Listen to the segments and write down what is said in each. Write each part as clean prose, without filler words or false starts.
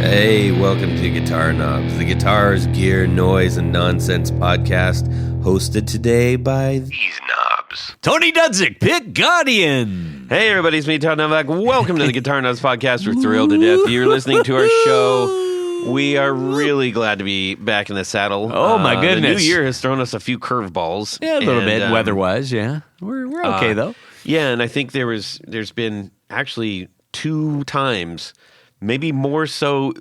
Hey, welcome to Guitar Knobs, the guitars, gear, noise, and nonsense podcast, hosted today by these knobs. Tony Dudzik, Pit Guardian. Hey, everybody, it's me, Todd Novak. Welcome to the Guitar Knobs podcast. We're thrilled to death you're listening to our show. We are really glad to be back in the saddle. Oh, my goodness. The new year has thrown us a few curveballs. Yeah, a little bit, weather-wise, yeah. We're okay, though. Yeah, and I think there's been actually 2 times, maybe more so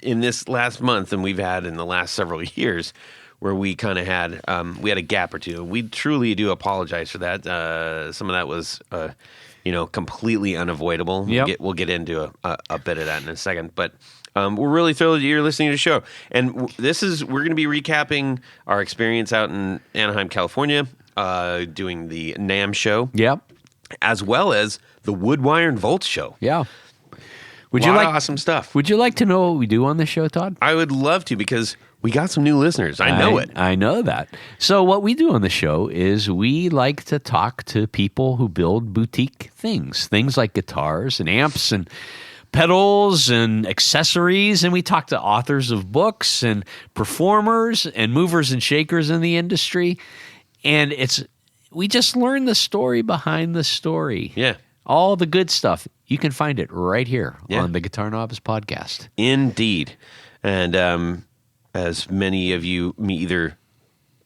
in this last month than we've had in the last several years, where we kind of had a gap or two. We truly do apologize for that. Some of that was completely unavoidable. Yep. We'll get into a bit of that in a second, but we're really thrilled that you're listening to the show. And we're going to be recapping our experience out in Anaheim, California, doing the NAMM show. Yep. As well as the Woodwire and Volts show. Yeah. Would you like awesome stuff? Would you like to know what we do on the show, Todd? I would love to, because we got some new listeners. I know it. I know that. So what we do on the show is we like to talk to people who build boutique things like guitars and amps and pedals and accessories, and we talk to authors of books and performers and movers and shakers in the industry, and we just learn the story behind the story. Yeah. All the good stuff. You can find it right here on the Guitar Knobs podcast. Indeed. And as many of you may either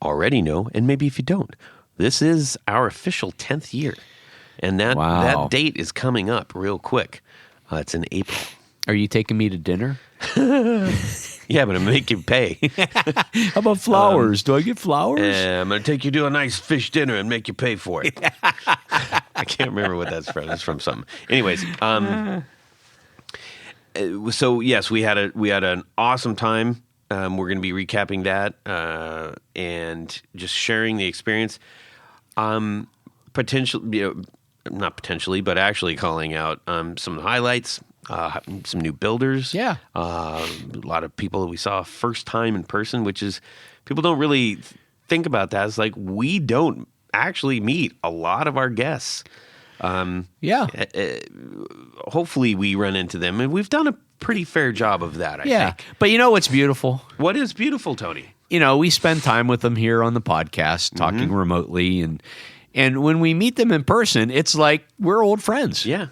already know, and maybe if you don't, this is our official 10th year. And that date is coming up real quick. It's in April. Are you taking me to dinner? Yeah, but I'm going to make you pay. How about flowers? Do I get flowers? I'm going to take you to a nice fish dinner and make you pay for it. I can't remember what that's from. It's from something. Anyways, so yes, we had an awesome time. We're going to be recapping that and just sharing the experience. Potentially, not potentially, but actually calling out some of the highlights. Some new builders. Yeah. A lot of people that we saw first time in person, which is, people don't really think about that. It's like, we don't actually meet a lot of our guests. Hopefully we run into them, and we've done a pretty fair job of that, I think. But you know what's beautiful? What is beautiful, Tony? We spend time with them here on the podcast, talking remotely, and when we meet them in person, it's like we're old friends. Yeah.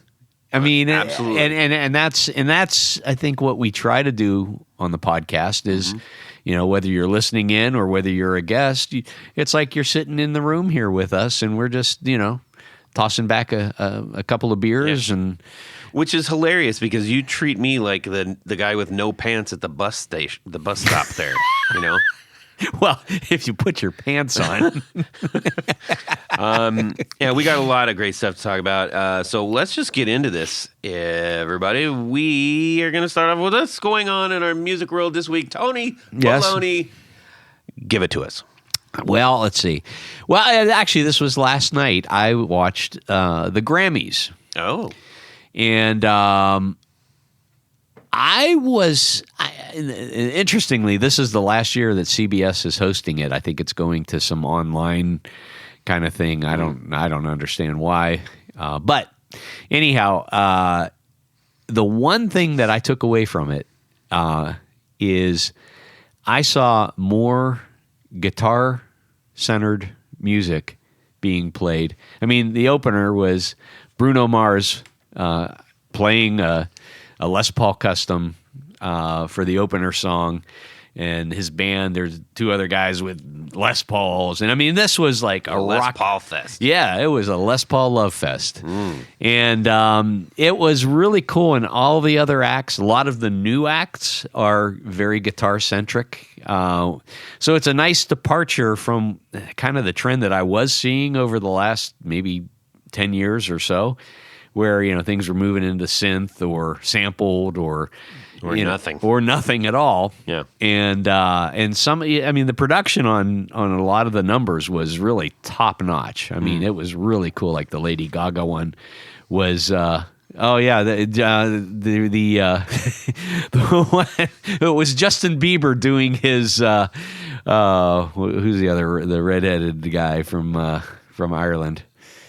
I mean, absolutely. And that's I think what we try to do on the podcast is, whether you're listening in or whether you're a guest, it's like you're sitting in the room here with us, and we're just tossing back a couple of beers, and which is hilarious, because you treat me like the guy with no pants at the bus stop there, Well, if you put your pants on. We got a lot of great stuff to talk about. So let's just get into this, everybody. We are going to start off with what's going on in our music world this week. Tony Maloney, give it to us. Well, let's see. Well, actually, this was last night. I watched the Grammys. Oh. And interestingly, this is the last year that CBS is hosting it. I think it's going to some online kind of thing. I don't understand why. But anyhow, the one thing that I took away from it is I saw more guitar-centered music being played. I mean, the opener was Bruno Mars playing a Les Paul custom for the opener song, and his band. There's 2 other guys with Les Pauls, and I mean, this was like a Les rock Paul fest. Yeah, it was a Les Paul love fest, and it was really cool. And all the other acts, a lot of the new acts are very guitar centric. So it's a nice departure from kind of the trend that I was seeing over the last maybe 10 years or so, where things were moving into synth or sampled or nothing at all. Yeah, and some. I mean, the production on a lot of the numbers was really top notch. I mean, it was really cool. Like the Lady Gaga one was. The one, it was Justin Bieber doing his. Who's the redheaded guy from Ireland?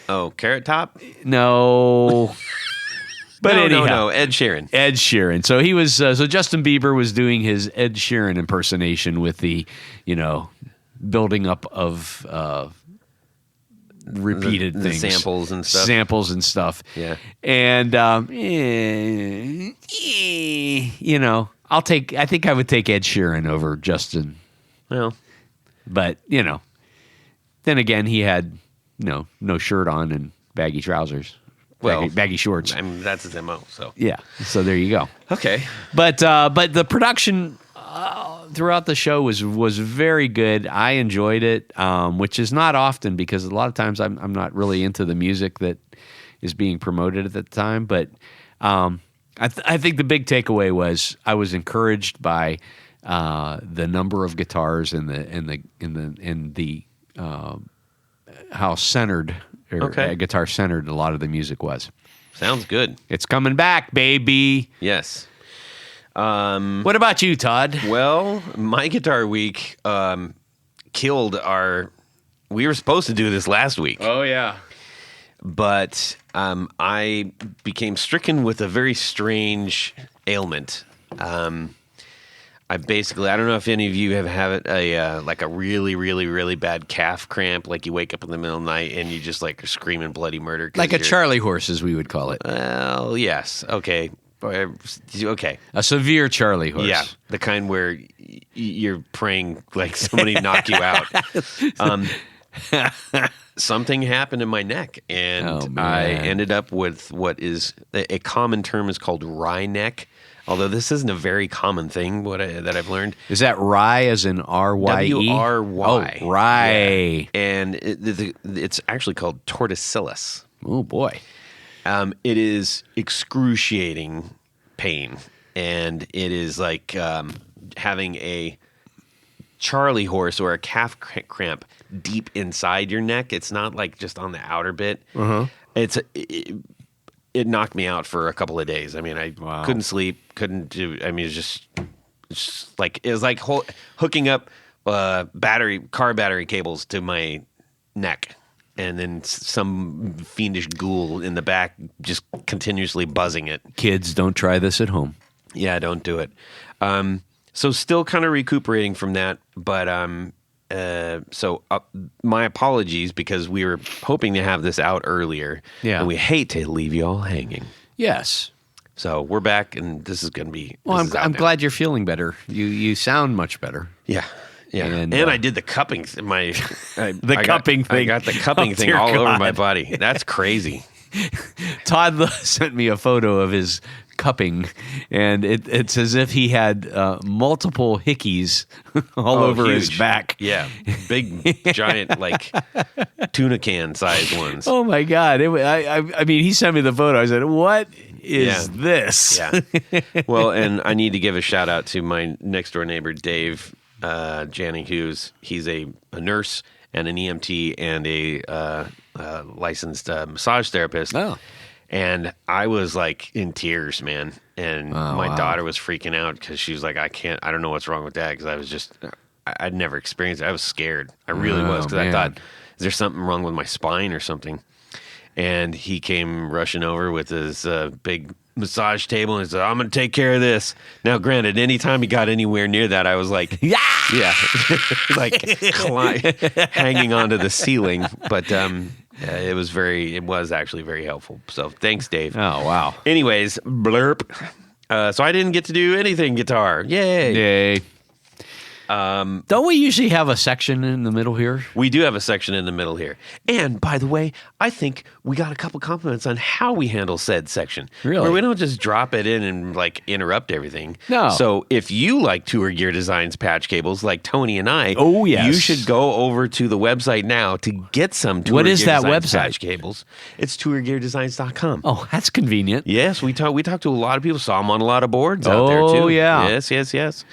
Oh, Carrot Top? No. But no, anyhow, no, Ed Sheeran. Ed Sheeran. So he was. So Justin Bieber was doing his Ed Sheeran impersonation with the, building up of repeated The things, samples and stuff. Yeah. And I think I would take Ed Sheeran over Justin. Well, but then again, he had no shirt on and baggy trousers. Baggy shorts. I mean, that's his MO. So yeah. So there you go. Okay. But the production throughout the show was very good. I enjoyed it, which is not often because a lot of times I'm not really into the music that is being promoted at the time. But I think the big takeaway was I was encouraged by the number of guitars and the how centered. Guitar centered a lot of the music was. Sounds good. It's coming back, baby. Yes. What about you, Todd? Well, my guitar week killed our. We were supposed to do this last week. Oh yeah. But I became stricken with a very strange ailment. I don't know if any of you have a really, really, really bad calf cramp, like you wake up in the middle of the night and you just like are screaming bloody murder. Like a Charlie horse, as we would call it. Well, yes. Okay. Okay. A severe Charlie horse. Yeah. The kind where you're praying like somebody knock you out. Something happened in my neck, and I ended up with what is a common term is called wry neck. Although this isn't a very common thing, that I've learned. Is that rye as in R-Y-E? W-R-Y. Oh, rye. Yeah. And it's actually called torticollis. Oh, boy. It is excruciating pain. And it is like having a Charlie horse or a calf cramp deep inside your neck. It's not like just on the outer bit. Uh-huh. It knocked me out for a couple of days. I mean, I couldn't sleep, couldn't do. I mean, it was like hooking up car battery cables to my neck, and then some fiendish ghoul in the back just continuously buzzing it. Kids, don't try this at home. Yeah, don't do it. So still kind of recuperating from that, but my apologies because we were hoping to have this out earlier. Yeah. And we hate to leave you all hanging. Yes. So we're back, and this is going to be. Well, I'm glad you're feeling better. You sound much better. Yeah. Yeah. And I did the cupping. I got the cupping thing all over my body. That's crazy. Todd sent me a photo of his cupping, and it's as if he had multiple hickeys all over huge. His back. Yeah, big, giant, like tuna can sized ones. Oh my God! I mean, he sent me the photo. I said, "What is this?" Yeah. Well, and I need to give a shout out to my next door neighbor, Dave Janning Hughes. He's a nurse and an EMT and a licensed massage therapist. Oh. And I was like in tears, man. And my daughter was freaking out because she was like, I don't know what's wrong with that. Because I'd never experienced it. I was scared. I really was. Because I thought, is there something wrong with my spine or something? And he came rushing over with his big massage table and said, I'm going to take care of this. Now, granted, anytime he got anywhere near that, I was like, yeah, like hanging onto the ceiling. But, it was actually very helpful. So thanks, Dave. Oh, wow. Anyways, blurp. So I didn't get to do anything guitar. Yay. Don't we usually have a section in the middle here? We do have a section in the middle here. And by the way, I think we got a couple compliments on how we handle said section. Really? Where we don't just drop it in and like interrupt everything. No. So if you like Tour Gear Designs patch cables like Tony and I, yes. you should go over to the website now to get some Tour Gear Designs patch cables. It's tourgeardesigns.com. Oh, that's convenient. Yes, we talked to a lot of people, saw them on a lot of boards out there too. Oh, yeah. Yes.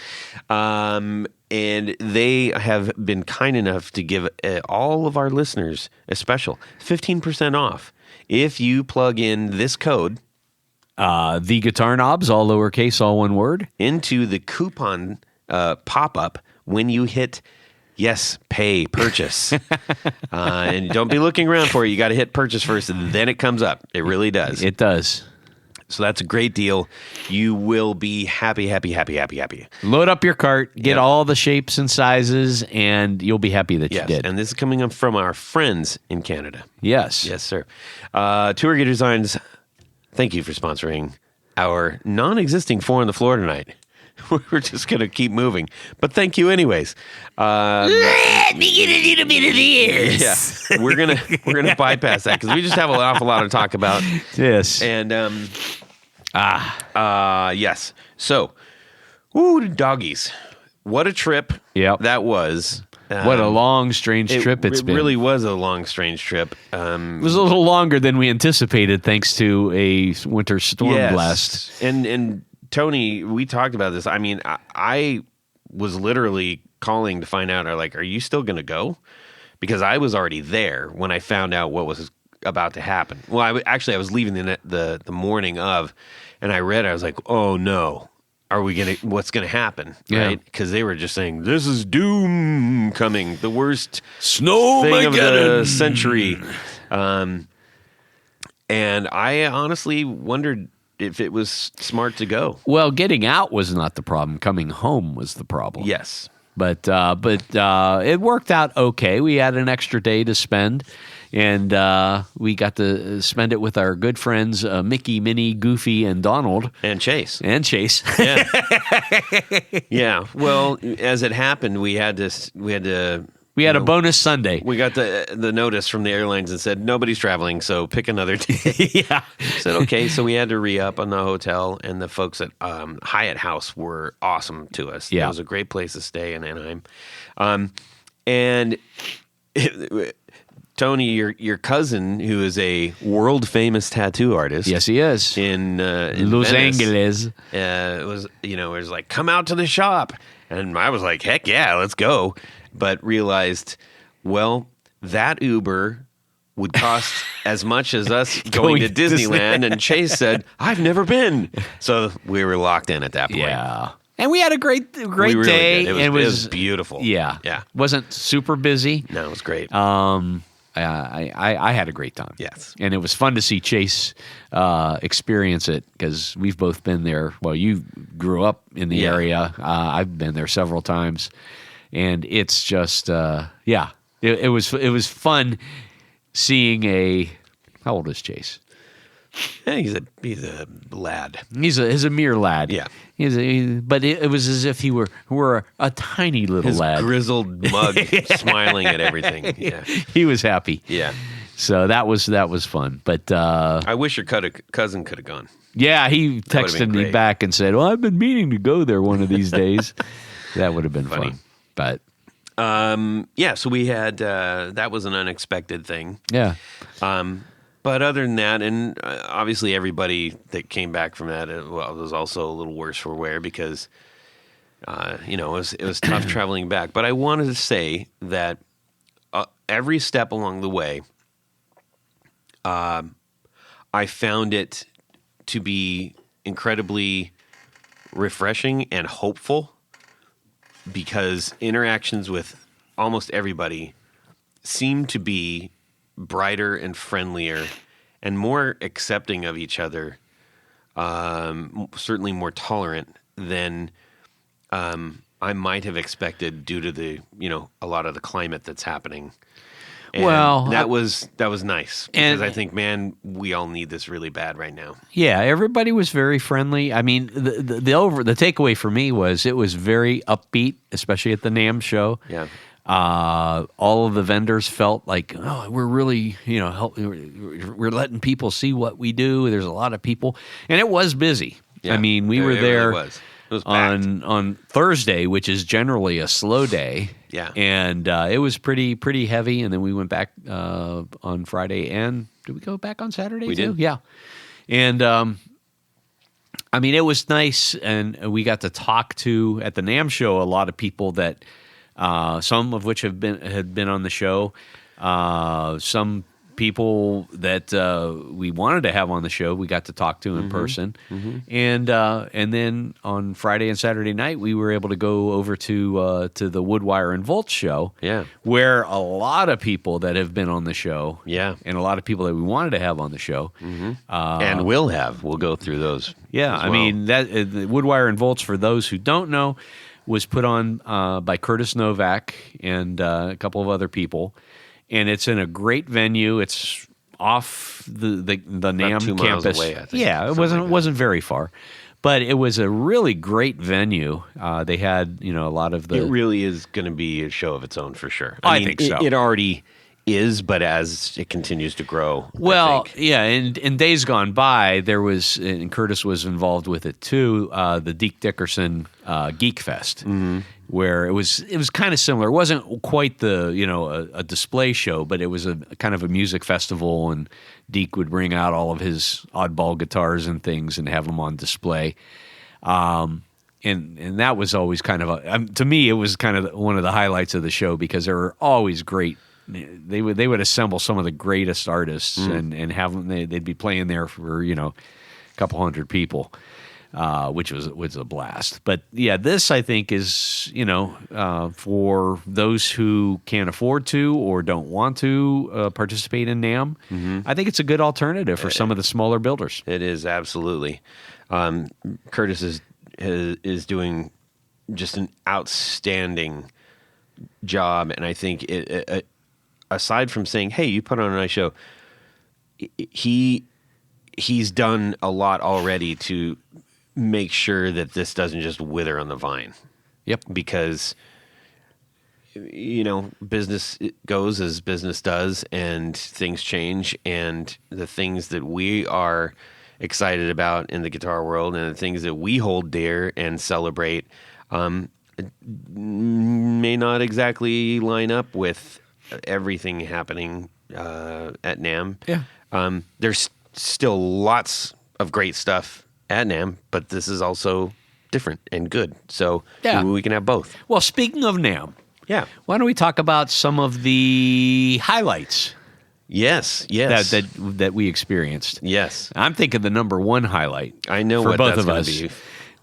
And they have been kind enough to give all of our listeners a special 15% off if you plug in this code. The guitar knobs, all lowercase, all one word. Into the coupon pop-up when you hit, pay, purchase. And don't be looking around for it. You got to hit purchase first, and then it comes up. It really does. It does. So that's a great deal. You will be happy, happy, happy, happy, happy. Load up your cart, get Yep. all the shapes and sizes, and you'll be happy that you Yes, did. and this is coming up from our friends in Canada. Yes. Yes, sir. Tour Gear Designs, thank you for sponsoring our non-existing Four on the Floor tonight. We're just going to keep moving. But thank you anyways. Let me get a little bit of this. Yeah, we're gonna bypass that because we just have an awful lot to talk about. Yes. And yes. So, doggies. What a trip Yep. that was. What a long, strange trip it's been. It really was a long, strange trip. It was a little longer than we anticipated thanks to a winter storm blast. And Tony, we talked about this. I mean, I was literally calling to find out, are you still going to go? Because I was already there when I found out what was about to happen. Well, I was leaving the morning of, and I was like, oh no, what's going to happen? Yeah. Right? Because they were just saying, this is doom coming, the worst Snow thing of the century. And I honestly wondered if it was smart to go. Well, getting out was not the problem. Coming home was the problem. Yes. But it worked out okay. We had an extra day to spend, and we got to spend it with our good friends Mickey, Minnie, Goofy, and Donald. And Chase. Yeah. Yeah. Well, as it happened, we had a bonus Sunday. We got the notice from the airlines and said nobody's traveling, so pick another day. Yeah. Said okay, so we had to re-up on the hotel, and the folks at Hyatt House were awesome to us. Yeah. It was a great place to stay in Anaheim. And Tony, your cousin, who is a world famous tattoo artist, Yes, he is. in Los Venice, Angeles. was like, come out to the shop, and I was like, heck yeah, let's go. But realized, well, that Uber would cost as much as us going to Disneyland. And Chase said, I've never been. So we were locked in at that point. Yeah. And we had a great We really day. did. It was beautiful. Yeah. Yeah. Wasn't super busy. No, it was great. I had a great time. Yes. And it was fun to see Chase experience it because we've both been there. Well, you grew up in the area. I've been there several times. And it's just, it was fun seeing how old is Chase? Yeah, he's a lad. He's a mere lad. Yeah. But it was as if he were a tiny little His lad. grizzled mug smiling at everything. Yeah. He was happy. Yeah. So that was fun. But I wish your cousin could have gone. yeah, he would've been texted me great. back and said, "Well, I've been meaning to go there one of these days." That would have been Funny. fun. But Yeah, so we had that was an unexpected thing. yeah. But other than that, and obviously everybody that came back from that, it was also a little worse for wear because, it was tough traveling back. But I wanted to say that every step along the way, I found it to be incredibly refreshing and hopeful because interactions with almost everybody seem to be brighter and friendlier and more accepting of each other, certainly more tolerant than I might have expected due to a lot of the climate that's happening. And Well, that was nice because and- I think, man, we all need this really bad right now. Yeah, everybody was very friendly. I mean, the takeaway for me was it was very upbeat, especially at the NAMM show. Yeah. All of the vendors felt like, oh, we're really, we're letting people see what we do. There's a lot of people, and it was busy. Yeah. I mean, we It were really there was. It was packed. on Thursday, which is generally a slow day. Yeah. And it was pretty heavy. And then we went back on Friday. And did we go back on Saturday We too? did. Yeah. And I mean, it was nice. And we got to talk to, at the NAMM show, a lot of people that some of which had been on the show. Some people that we wanted to have on the show, we got to talk to in person. And then on Friday and Saturday night, we were able to go over to the Woodwire and Volt show, where a lot of people that have been on the show, and a lot of people that we wanted to have on the show, and we'll go through those. Yeah, as I well. mean, that the Woodwire and Volts, for those who don't know, was put on by Curtis Novak and a couple of other people. And it's in a great venue. It's off the NAMM 2 miles campus. away, I think. Yeah, it wasn't very far. But it was a really great venue. They had, a lot of the... It really is going to be a show of its own for sure. I think so. It already is, but as it continues to grow, well, I think. yeah, in days gone by, there was, and Curtis was involved with it too, the Deke Dickerson Geek Fest, where it was kind of similar. It wasn't quite the a display show, but it was a kind of a music festival, and Deke would bring out all of his oddball guitars and things and have them on display. And that was always kind of to me, it was kind of one of the highlights of the show, because there were always great. They would assemble some of the greatest artists and have them. They'd be playing there for a couple hundred people, which was a blast. But yeah, this I think is for those who can't afford to or don't want to participate in NAMM. I think it's a good alternative for some of the smaller builders. It is, absolutely. Curtis is doing just an outstanding job, and I think aside from saying, "Hey, you put on a nice show," he's done a lot already to make sure that this doesn't just wither on the vine. Yep. Because business goes as business does, and things change, and the things that we are excited about in the guitar world and the things that we hold dear and celebrate may not exactly line up with everything happening at NAMM. Yeah. There's still lots of great stuff at NAMM, but this is also different and good. So maybe we can have both. Well, speaking of NAMM, why don't we talk about some of the highlights? Yes. That we experienced. Yes. I'm thinking the number one highlight. I know for what both that's of going us. to be.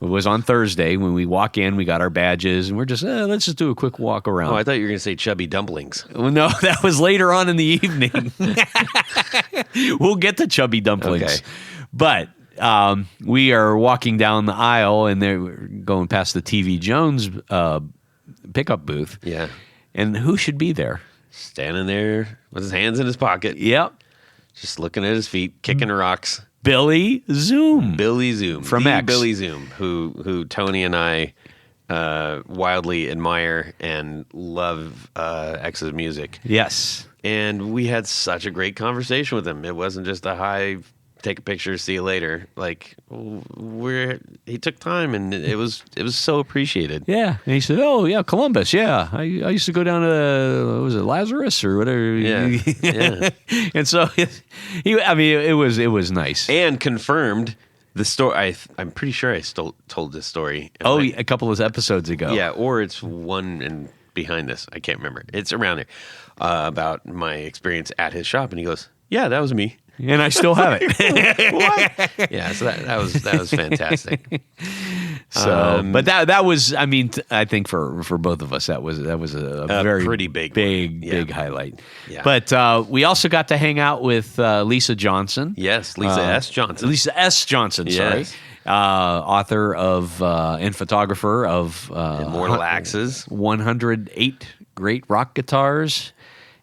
It was on Thursday when we walk in. We got our badges, and we're just let's just do a quick walk around. Oh, I thought you were going to say Chubby Dumplings. Well, no, that was later on in the evening. We'll get to Chubby Dumplings, Okay. But we are walking down the aisle, and they're going past the TV Jones pickup booth. Yeah. And who should be there? Standing there with his hands in his pocket. Yep. Just looking at his feet, kicking rocks. Billy Zoom. Billy Zoom. From the X. Billy Zoom, who Tony and I wildly admire and love X's music. Yes. And we had such a great conversation with him. It wasn't just a hi, take a picture, see you later. Like, he took time, and it was so appreciated. Yeah. And he said, "Oh, yeah, Columbus. Yeah. I used to go down to, what was it, Lazarus or whatever." Yeah. Yeah. And so, it was nice. And confirmed the story. I'm pretty sure I told this story. A couple of episodes ago. Yeah, or it's one and behind this. I can't remember. It's around there about my experience at his shop, and he goes, "Yeah, that was me." And I still have it. What? Yeah, so that was fantastic. So, but that was, I think for both of us, that was a very pretty big highlight. Yeah. But we also got to hang out with Lisa Johnson. Yes, Lisa S. Johnson. Lisa S. Johnson, sorry. Yes. Author of and photographer of Immortal Axes, 108 great rock guitars,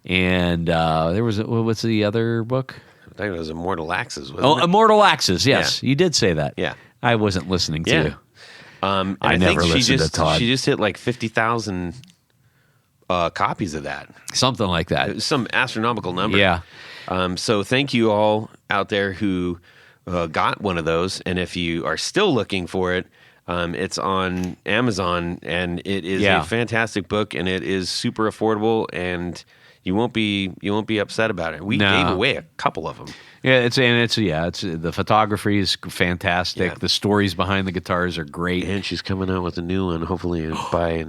and there was what's the other book? I think it was Immortal Axes. Wasn't it? Immortal Axes. Yes, you did say that. Yeah, I wasn't listening to you. I never think listened to Todd. She just hit like 50,000 copies of that. Something like that. It was some astronomical number. Yeah. So thank you all out there who got one of those, and if you are still looking for it, it's on Amazon, and it is a fantastic book, and it is super affordable, and you won't be upset about it. We gave away a couple of them. Yeah, it's the photography is fantastic. Yeah. The stories behind the guitars are great. And she's coming out with a new one, hopefully by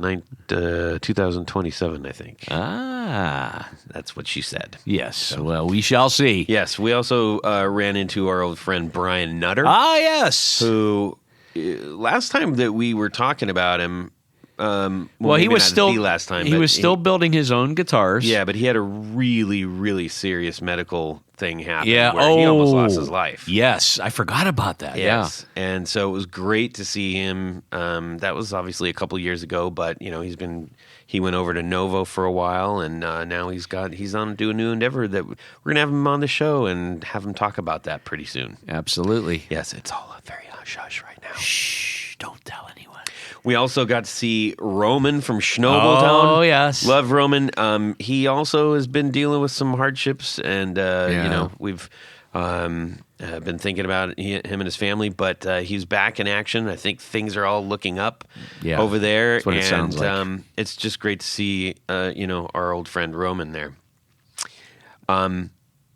2027, I think. That's what she said. Yes. Well, we shall see. Yes, we also ran into our old friend Brian Nutter. Ah, yes. Who, last time that we were talking about him, Well, he maybe was not still the last time. he but was still building his own guitars. Yeah, but he had a really, really serious medical thing happen. Yeah. Where he almost lost his life. Yes, I forgot about that. Yes. And so it was great to see him. That was obviously a couple years ago, but he went over to Novo for a while, and now he's on to a new endeavor that we're gonna have him on the show and have him talk about that pretty soon. Absolutely. Yes, it's all very hush hush right now. Shh! Don't tell anyone. We also got to see Roman from Schnobeltown. Oh, yes. Love Roman. He also has been dealing with some hardships, and we've been thinking about him and his family. But he's back in action. I think things are all looking up over there. That's what it sounds like. It's just great to see our old friend Roman there.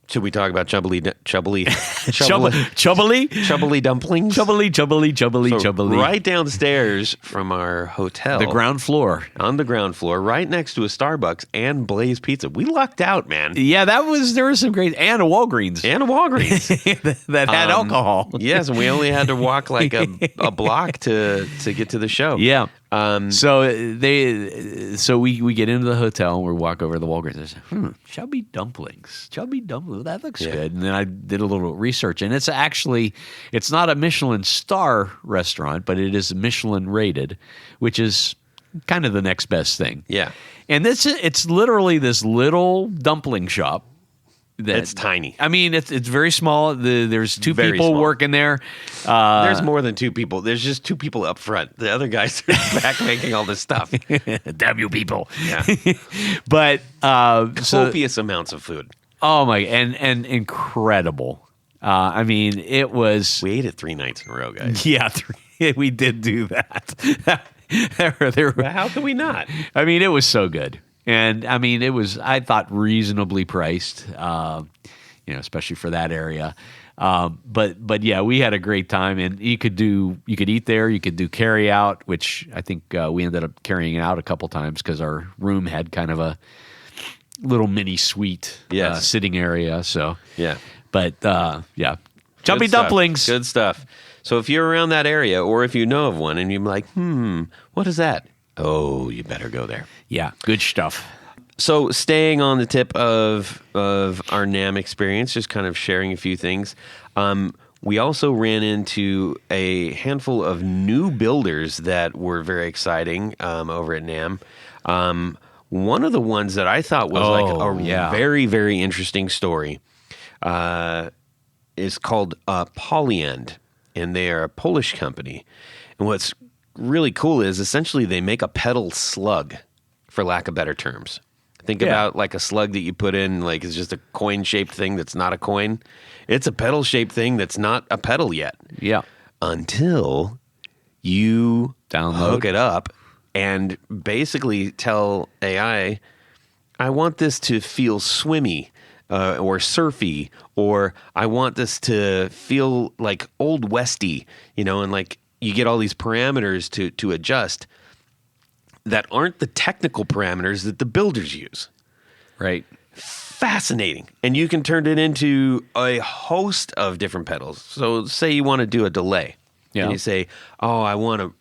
Should we talk about chubbly dumplings? Chubbly. Right downstairs from our hotel. The ground floor. On the ground floor, right next to a Starbucks and Blaze Pizza. We lucked out, man. Yeah, there was some great, and a Walgreens. that had alcohol. Yes, and we only had to walk like a block to get to the show. Yeah. So we get into the hotel and we walk over to the Walgreens. I said, Chubby Dumplings. That looks good. And then I did a little research, and it's not a Michelin star restaurant, but it is Michelin rated, which is kind of the next best thing. Yeah. And it's literally this little dumpling shop. It's tiny. I mean, it's very small. There's two Very people small. working there. There's more than two people. There's just two people up front. The other guys are back making all this stuff. Damn you people. Yeah. But copious amounts of food. Oh my, and incredible. I mean, it was. We ate it 3 nights in a row, guys. Yeah, we did do that. How can we not? I mean, it was so good. And I mean, it was, I thought, reasonably priced, especially for that area. But yeah, we had a great time, and you could eat there, you could do carry out, which I think we ended up carrying out a couple times because our room had kind of a little mini suite sitting area. So yeah, but yeah, Chubby Dumplings, good stuff. So if you're around that area, or if you know of one, and you're like, what is that? Oh, you better go there. Yeah, good stuff. So staying on the tip of our NAMM experience, just kind of sharing a few things. We also ran into a handful of new builders that were very exciting over at NAMM. One of the ones that I thought was very, very interesting story is called Polyend, and they are a Polish company. And what's really cool is essentially they make a pedal slug, for lack of better terms. Think about like a slug that you put in, like it's just a coin-shaped thing that's not a coin. It's a pedal-shaped thing that's not a pedal yet. Yeah. Until you hook it up and basically tell AI, I want this to feel swimmy or surfy, or I want this to feel like Old Westy, and like you get all these parameters to adjust that aren't the technical parameters that the builders use. Right. Fascinating. And you can turn it into a host of different pedals. So say you want to do a delay. Yeah. And you say, I want a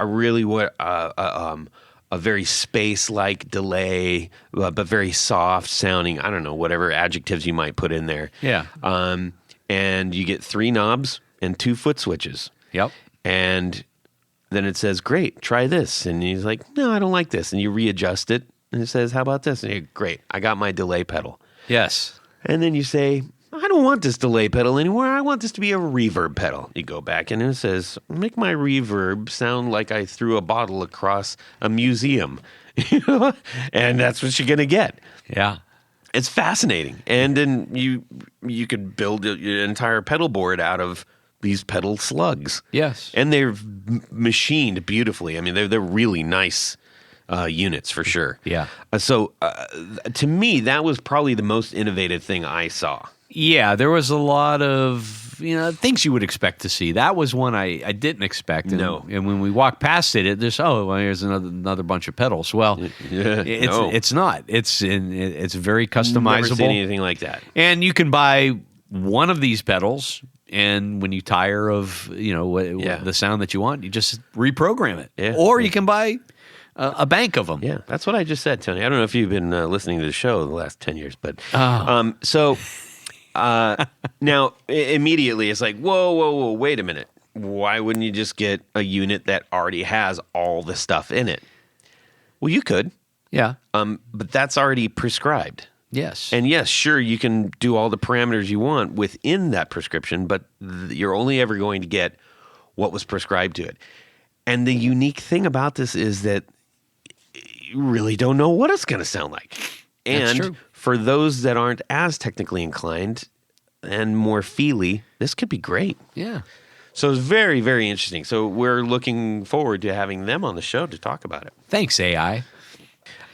very space-like delay, but very soft sounding. I don't know, whatever adjectives you might put in there. Yeah. And you get 3 knobs and 2 foot switches. Yep. And then it says, great, try this. And he's like, no, I don't like this. And you readjust it. And it says, how about this? And you're great, I got my delay pedal. Yes. And then you say, I don't want this delay pedal anymore. I want this to be a reverb pedal. You go back and it says, make my reverb sound like I threw a bottle across a museum. And that's what you're going to get. Yeah. It's fascinating. And then you could build an entire pedal board out of these pedal slugs. Yes. And they're machined beautifully. I mean, they're really nice units for sure. Yeah. So to me, that was probably the most innovative thing I saw. Yeah, there was a lot of things you would expect to see. That was one I didn't expect. And, No. and when we walked past it, here's another bunch of pedals. Well, it's not. It's very customizable. Never seen anything like that. And you can buy one of these pedals, and when you tire of the sound that you want, you just reprogram it. Yeah. Or you can buy a bank of them. Yeah, that's what I just said, Tony. I don't know if you've been listening to the show the last 10 years, but now immediately it's like, whoa, wait a minute. Why wouldn't you just get a unit that already has all the stuff in it? Well, you could. Yeah. But that's already prescribed. Yes. And yes, sure, you can do all the parameters you want within that prescription, but you're only ever going to get what was prescribed to it. And the unique thing about this is that you really don't know what it's going to sound like. And That's true. For those that aren't as technically inclined and more feely, this could be great. Yeah. So it's very, very interesting. So we're looking forward to having them on the show to talk about it. Thanks, AI.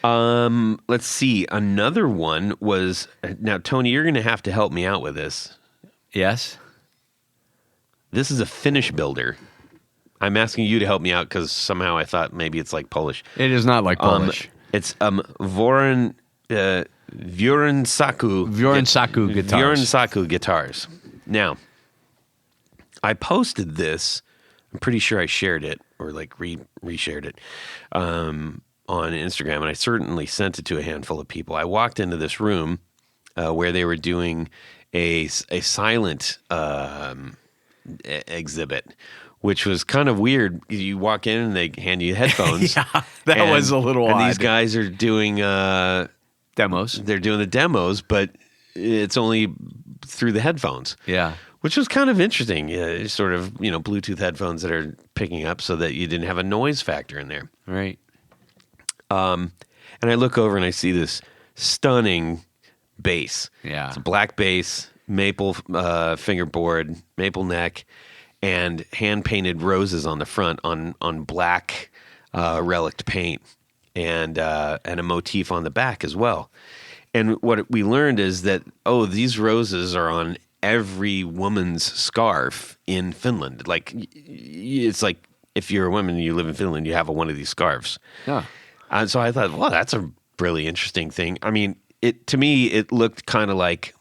Let's see. Another one was, now, Tony, you're going to have to help me out with this. Yes. This is a Finnish builder. I'm asking you to help me out because somehow I thought maybe it's like Polish. It is not like Polish. It's Vjorensaku guitars. Vjorensaku guitars. Now, I posted this. I'm pretty sure I shared it or like reshared it on Instagram, and I certainly sent it to a handful of people. I walked into this room where they were doing a silent exhibit, which was kind of weird. You walk in and they hand you headphones. Yeah, that was a little odd. And these guys are doing demos. They're doing the demos, but it's only through the headphones. Yeah. Which was kind of interesting. Yeah, sort of, Bluetooth headphones that are picking up so that you didn't have a noise factor in there. Right. And I look over and I see this stunning bass. Yeah. It's a black bass, maple fingerboard, maple neck, and hand-painted roses on the front on black relic paint, and a motif on the back as well. And what we learned is that, these roses are on every woman's scarf in Finland. Like, it's like if you're a woman and you live in Finland, you have one of these scarves. Yeah. And so I thought, well, that's a really interesting thing. I mean, to me, it looked kind of like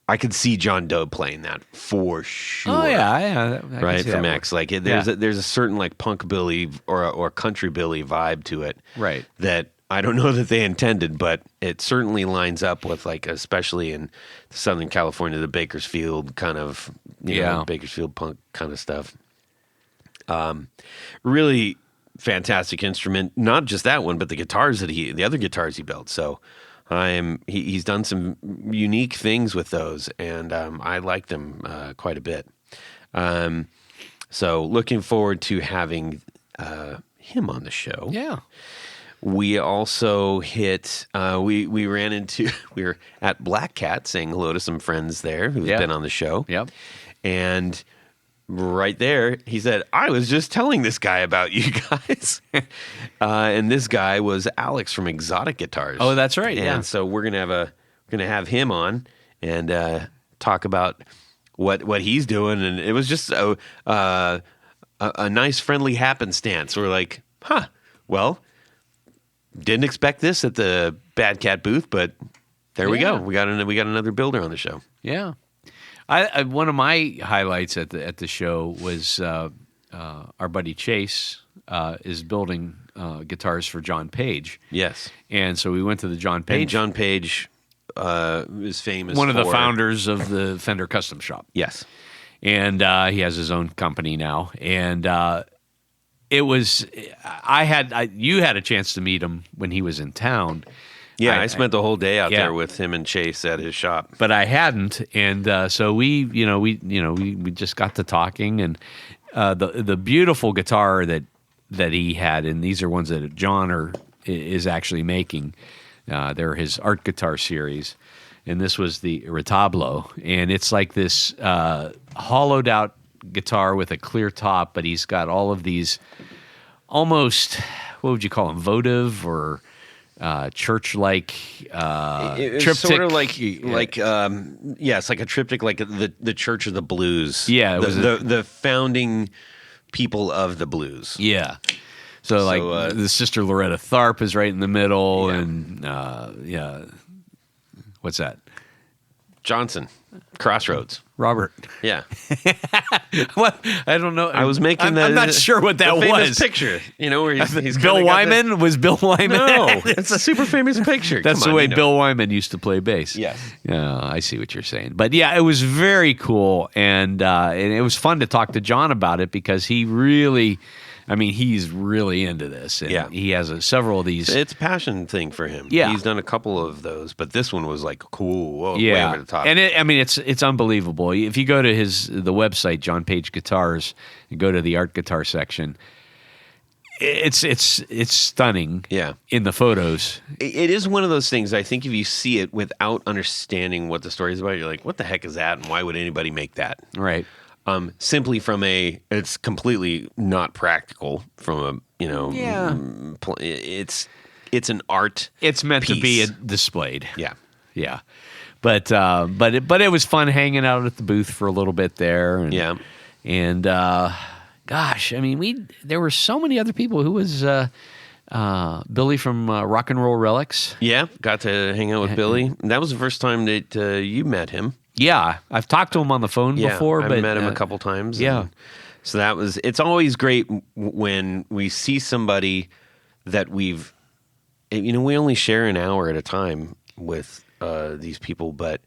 I could see John Doe playing that for sure. Oh yeah. Right, from X. Like there's a certain like punk billy or country billy vibe to it. Right. That I don't know that they intended, but it certainly lines up with, like, especially in Southern California, the Bakersfield kind of, Bakersfield punk kind of stuff. Really fantastic instrument. Not just that one, but the other guitars he built. So he's done some unique things with those, and I like them quite a bit. So looking forward to having him on the show. Yeah. We also hit. We were at Black Cat saying hello to some friends there who've been on the show. Yep. And right there, he said, "I was just telling this guy about you guys." And this guy was Alex from Exotic Guitars. Oh, that's right. And so we're gonna have him on and talk about what he's doing. And it was just a nice friendly happenstance. We're like, well. Didn't expect this at the Bad Cat booth, but there we go. We got another builder on the show. Yeah, I one of my highlights at the show was our buddy Chase is building guitars for John Page. Yes, and so we went to the John Page. And John Page is famous. One of the founders of the Fender Custom Shop. Yes, and he has his own company now, and. It was. You had a chance to meet him when he was in town. Yeah, I spent the whole day out there with him and Chase at his shop. But I hadn't, and so we just got to talking, and the beautiful guitar that he had, and these are ones that John is actually making. They're his art guitar series, and this was the Retablo, and it's like this hollowed out guitar with a clear top, but he's got all of these almost, what would you call them, votive or church-like It's triptych. sort of like it's like a triptych, like the Church of the Blues. Yeah, it was the founding people of the blues. Yeah. So like the Sister Loretta Tharpe is right in the middle, Yeah. and what's that? Johnson, Crossroads. Robert. Yeah, What? I don't know. I was making I'm not sure what that the famous was. picture. Where he's Bill kinda got Wyman? Was Bill Wyman? No, it's a super famous picture. That's Come the on, way you know. Bill Wyman used to play bass. Yes. Yeah, I see what you're saying. But yeah, it was very cool, and it was fun to talk to John about it because he really, he's really into this. And Yeah. he has several of these. It's a passion thing for him. Yeah. He's done a couple of those, but this one was like cool. Whoa, way Yeah, over the top. and it's unbelievable. If you go to the website John Page Guitars and go to the art guitar section, it's stunning. Yeah. In the photos. It is one of those things. I think if you see it without understanding what the story is about, you're like, "What the heck is that? And why would anybody make that?" Right. Simply from it's completely not practical. From Yeah. It's an art. It's meant to be piece. displayed. Yeah. Yeah. But it was fun hanging out at the booth for a little bit there. And, Yeah. And gosh, there were so many other people. Who was Billy from Rock and Roll Relics? Yeah, got to hang out with Billy. That was the first time that you met him. Yeah, I've talked to him on the phone before. I've but met him a couple times. Yeah. and so it's always great when we see somebody that we only share an hour at a time with these people, but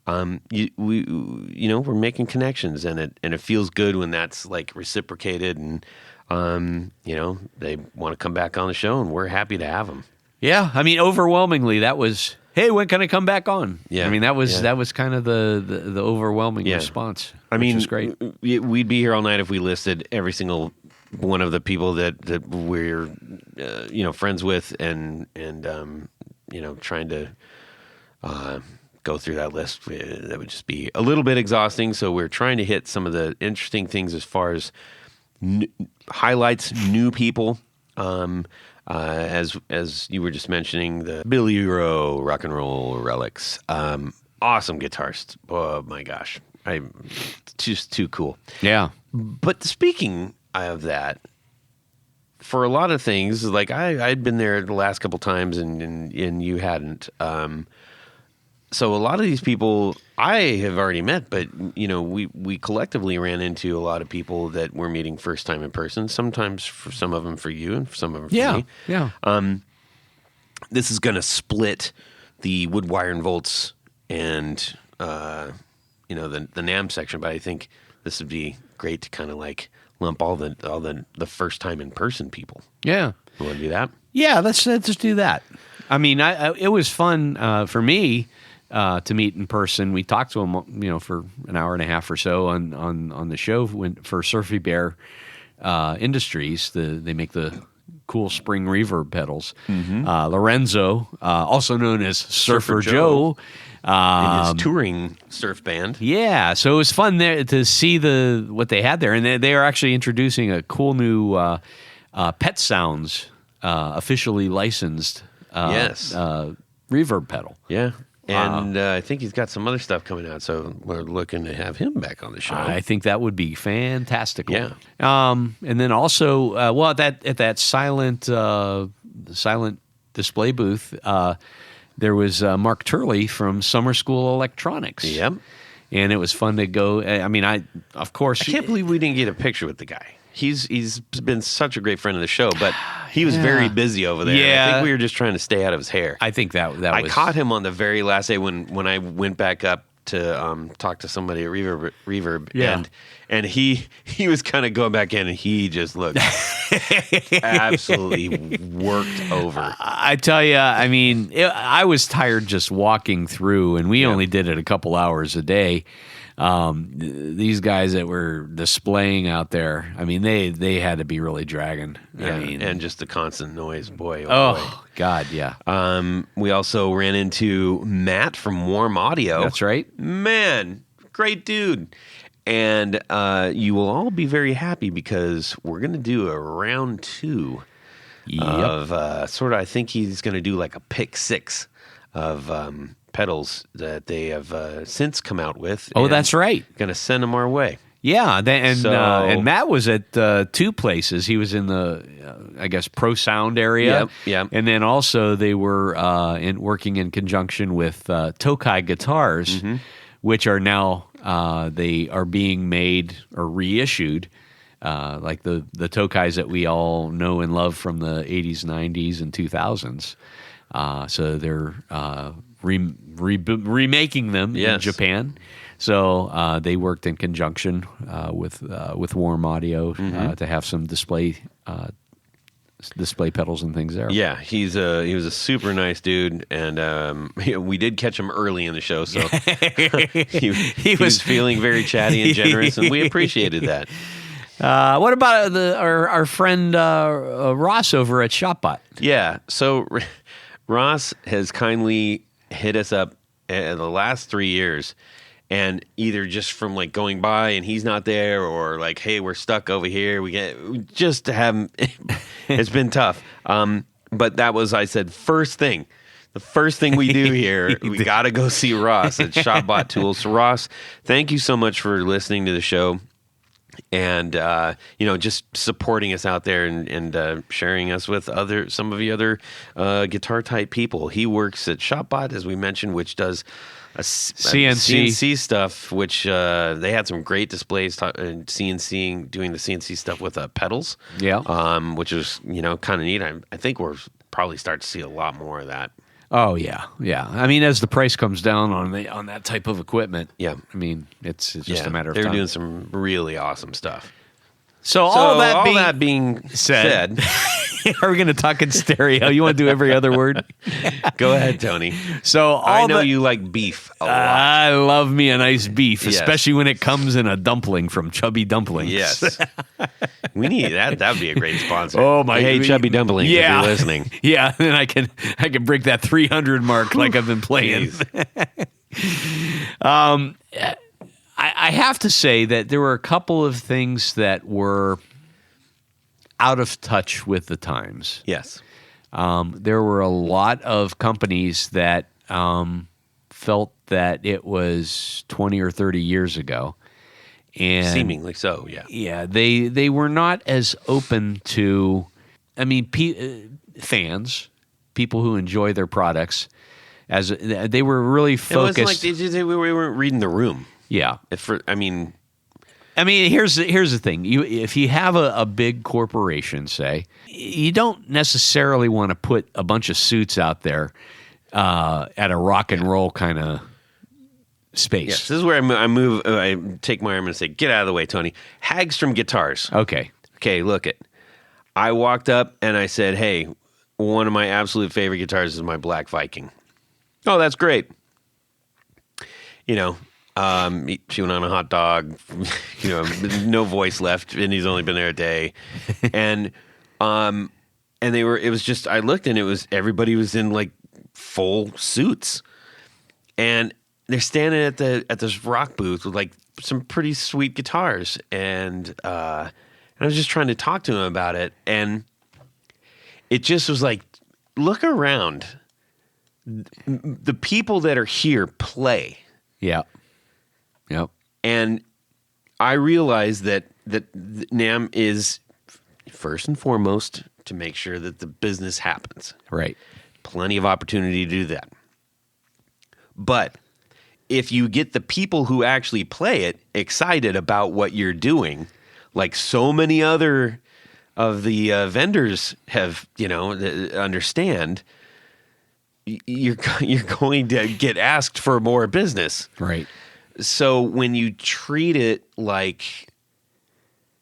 we're making connections, and it feels good when that's like reciprocated, and they want to come back on the show, and we're happy to have them. Yeah, overwhelmingly that was, hey, when can I come back on? Yeah. That was kind of the overwhelming response. Which is great. We'd be here all night if we listed every single one of the people that we're friends with, and trying to go through that list. That would just be a little bit exhausting. So we're trying to hit some of the interesting things as far as highlights, new people. As you were just mentioning, the Billy Rowe Rock and Roll Relics, awesome guitarist. Oh my gosh, I'm just too cool. Yeah. But speaking of that, for a lot of things, like I'd been there the last couple times, and you hadn't. So a lot of these people I have already met, but we collectively ran into a lot of people that we're meeting first time in person. Sometimes for some of them for you, and for some of them for me. Yeah. This is going to split the wood, wire, and volts, and the NAMM section. But I think this would be great to kind of like lump all the first time in person people. Yeah. You want to do that? Yeah, let's just do that. It was fun for me to meet in person. We talked to him, for an hour and a half or so on the show for Surfy Bear Industries. They make the cool spring reverb pedals. Mm-hmm. Lorenzo, also known as Surfer Joe. In his touring surf band. Yeah, so it was fun there to see what they had there, and they are actually introducing a cool new Pet Sounds officially licensed reverb pedal. Yeah, and I think he's got some other stuff coming out, so we're looking to have him back on the show. I think that would be fantastic. Yeah. And then also, at that silent display booth, there was Mark Turley from Summer School Electronics. Yep. And it was fun to go. Of course, I can't believe we didn't get a picture with the guy. He's been such a great friend of the show, but he was very busy over there. Yeah. I think we were just trying to stay out of his hair. I think that I was. caught him on the very last day when I went back up to talk to somebody at Reverb, Yeah. and he was kind of going back in, and he just looked absolutely worked over. I tell you, I was tired just walking through, and we only did it a couple hours a day. These guys that were displaying out there, they had to be really dragging. Yeah, and just the constant noise, boy. Boy. Oh God, yeah. We also ran into Matt from Warm Audio. That's right. Man, great dude. And you will all be very happy because we're going to do a round 2 Yep. of sort of. I think he's going to do like a pick 6 of pedals that they have since come out with. Oh, that's right. Going to send them our way. Yeah, So- and Matt was at 2 places. He was in the, I guess, Pro Sound area. Yep. And then also they were working in conjunction with Tokai Guitars, which are now, they are being made or reissued, like the Tokais that we all know and love from the 80s, 90s, and 2000s. So they're remaking them in Yes. Japan. So they worked in conjunction with Warm Audio to have some display pedals and things there. Yeah, he was a super nice dude, and we did catch him early in the show, so he was feeling very chatty and generous, and we appreciated that. What about our friend Ross over at ShopBot? Yeah, so Ross has kindly hit us up in the last 3 years, and either just from like going by and he's not there, or like, hey, we're stuck over here. We just to have him. It's been tough. But that was, I said, the first thing we do here, we got to go see Ross at ShopBot Tools. So Ross, thank you so much for listening to the show. And just supporting us out there and sharing us with some of the other guitar type people. He works at ShopBot, as we mentioned, which does CNC stuff. Which they had some great displays doing the CNC stuff with pedals. Yeah, which is kind of neat. I think we'll probably start to see a lot more of that. Oh yeah. I mean, as the price comes down on that type of equipment, Yeah. I mean, it's just a matter of They're time. doing some really awesome stuff. So all that being said, are we going to talk in stereo? You want to do every other word? go ahead, Tony. So I know you like beef a lot. I love me a nice beef, Yes. especially when it comes in a dumpling from Chubby Dumplings. Yes. We need that. That would be a great sponsor. Oh my! Hey, Chubby Dumplings, if you're listening. Yeah, and I can break that 300 mark like I've been playing. I have to say that there were a couple of things that were out of touch with the times. Yes. There were a lot of companies that felt that it was 20 or 30 years ago. And Seemingly so, yeah. yeah, they were not as open to, I mean, fans, people who enjoy their products, as they were really focused. It wasn't like we weren't reading the room. Yeah. I mean, here's the thing. If you have a big corporation, say, you don't necessarily want to put a bunch of suits out there at a rock and roll kind of space. yes, this is where I take my arm and say, get out of the way, Tony. Hagstrom Guitars. Okay. Okay, look it. I walked up and I said, hey, one of my absolute favorite guitars is my Black Viking. Oh, that's great. Chewing on a hot dog, no voice left, and he's only been there a day. And it was just, I looked and everybody was in like full suits. And they're standing at this rock booth with like some pretty sweet guitars. And I was just trying to talk to him about it. And it just was like, look around. The people that are here play. Yeah. Yep. And I realized that NAMM is first and foremost to make sure that the business happens. Right. Plenty of opportunity to do that. But if you get the people who actually play it excited about what you're doing, like so many other of the vendors have, understand, you're going to get asked for more business. Right. So when you treat it like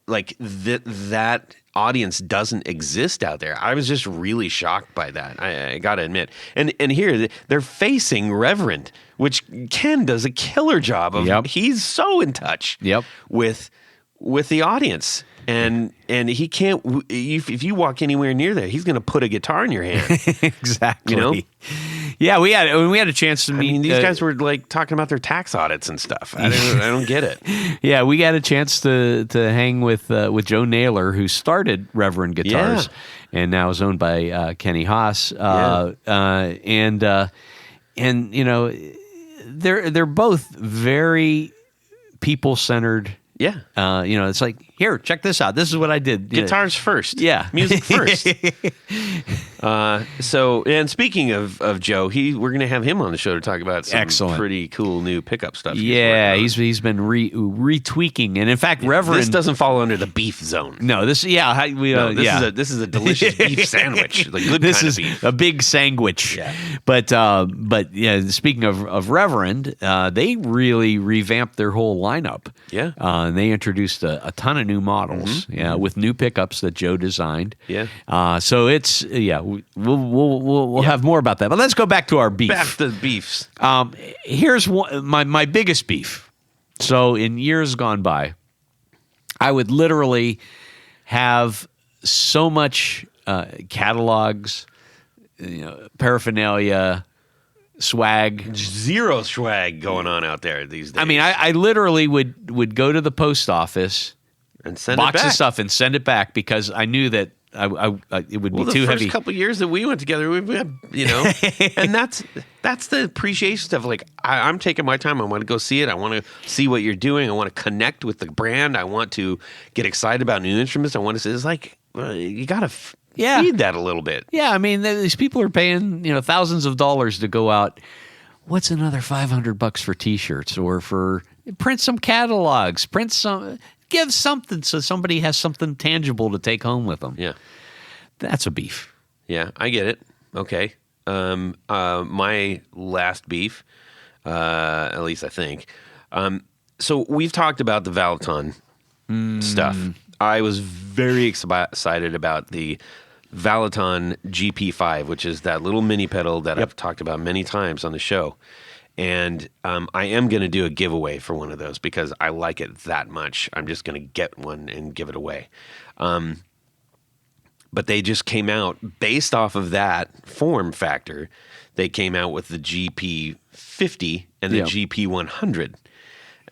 that audience doesn't exist out there, I was just really shocked by that. I got to admit. And here they're facing Reverend, which Ken does a killer job of. Yep. He's so in touch Yep. with with the audience. And he can't. If you walk anywhere near there, he's going to put a guitar in your hand. Exactly. You know? Yeah, we had a chance to meet. I mean, these guys were like talking about their tax audits and stuff. I don't get it. Yeah, we got a chance to hang with Joe Naylor, who started Reverend Guitars, and now is owned by Kenny Haas. And you know, they're both very people centered. Yeah. You know, it's like, here, check this out. This is what I did. Guitars first. Yeah. Music first. So, and speaking of Joe, we're going to have him on the show to talk about some pretty cool new pickup stuff. Yeah, he's been retweaking, and in fact, Reverend, this doesn't fall under the beef zone. No, this this is a delicious beef sandwich, the good this kind is of beef. a big sandwich. Yeah. But yeah, speaking of Reverend, they really revamped their whole lineup. Yeah, and they introduced a ton of new models. Yeah, with new pickups that Joe designed. Yeah. So it's we'll have more about that. But let's go back to our beef. Back to the beefs. Here's my biggest beef. So in years gone by, I would literally have so much catalogs, paraphernalia, swag. Zero swag going on out there these days. I mean, I literally would go to the post office and send box it back. of stuff and send it back because I knew that it would be too the heavy. first couple of years that we went together, we had, and that's the appreciation stuff. Like I'm taking my time. I want to go see it. I want to see what you're doing. I want to connect with the brand. I want to get excited about new instruments. I want to say it's like you got to feed that a little bit. Yeah, I mean these people are paying thousands of dollars to go out. What's another $500 for T-shirts or for print some catalogs, give something so somebody has something tangible to take home with them. Yeah. That's a beef. Yeah, I get it. Okay. My last beef, at least I think. So we've talked about the Valaton stuff. I was very excited about the Valaton GP5, which is that little mini pedal that I've talked about many times on the show. And I am going to do a giveaway for one of those because I like it that much. I'm just going to get one and give it away. But they just came out based off of that form factor. They came out with the GP50 and the GP100.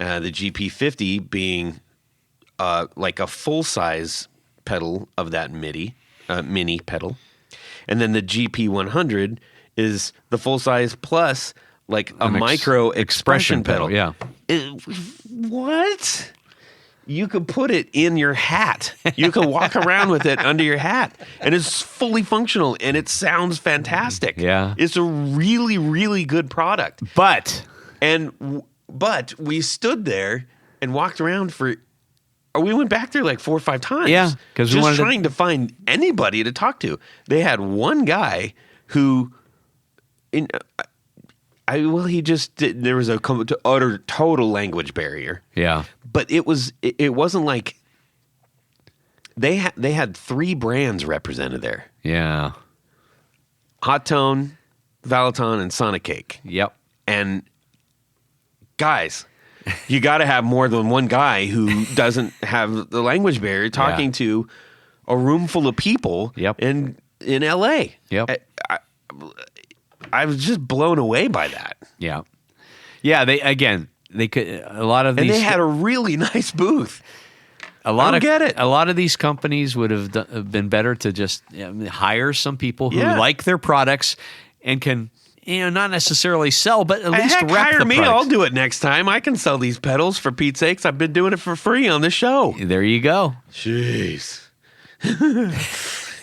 The GP50 being like a full-size pedal of that mini pedal. And then the GP100 is the full-size plus like a micro expression pedal. Yeah. What? You could put it in your hat. You could walk around with it under your hat. And it's fully functional and it sounds fantastic. Yeah. It's a really, really good product. But we stood there and walked around we went back there like 4 or 5 times. Yeah. Because we wanted trying to find anybody to talk to. They had one guy who there was a utter total language barrier. Yeah. But it wasn't like they had 3 brands represented there. Yeah. Hot Tone, Valaton, and Sonic Cake. Yep. And guys, you got to have more than one guy who doesn't have the language barrier talking to a room full of people in LA. Yep. I was just blown away by that. Yeah. Yeah, they could a lot of these, and they had a really nice booth. A lot of these companies would have been better to just hire some people who like their products and can not necessarily sell, but at least rep hire the me. products. I'll do it next time. I can sell these pedals for Pete's sakes. I've been doing it for free on the show. There you go. Jeez.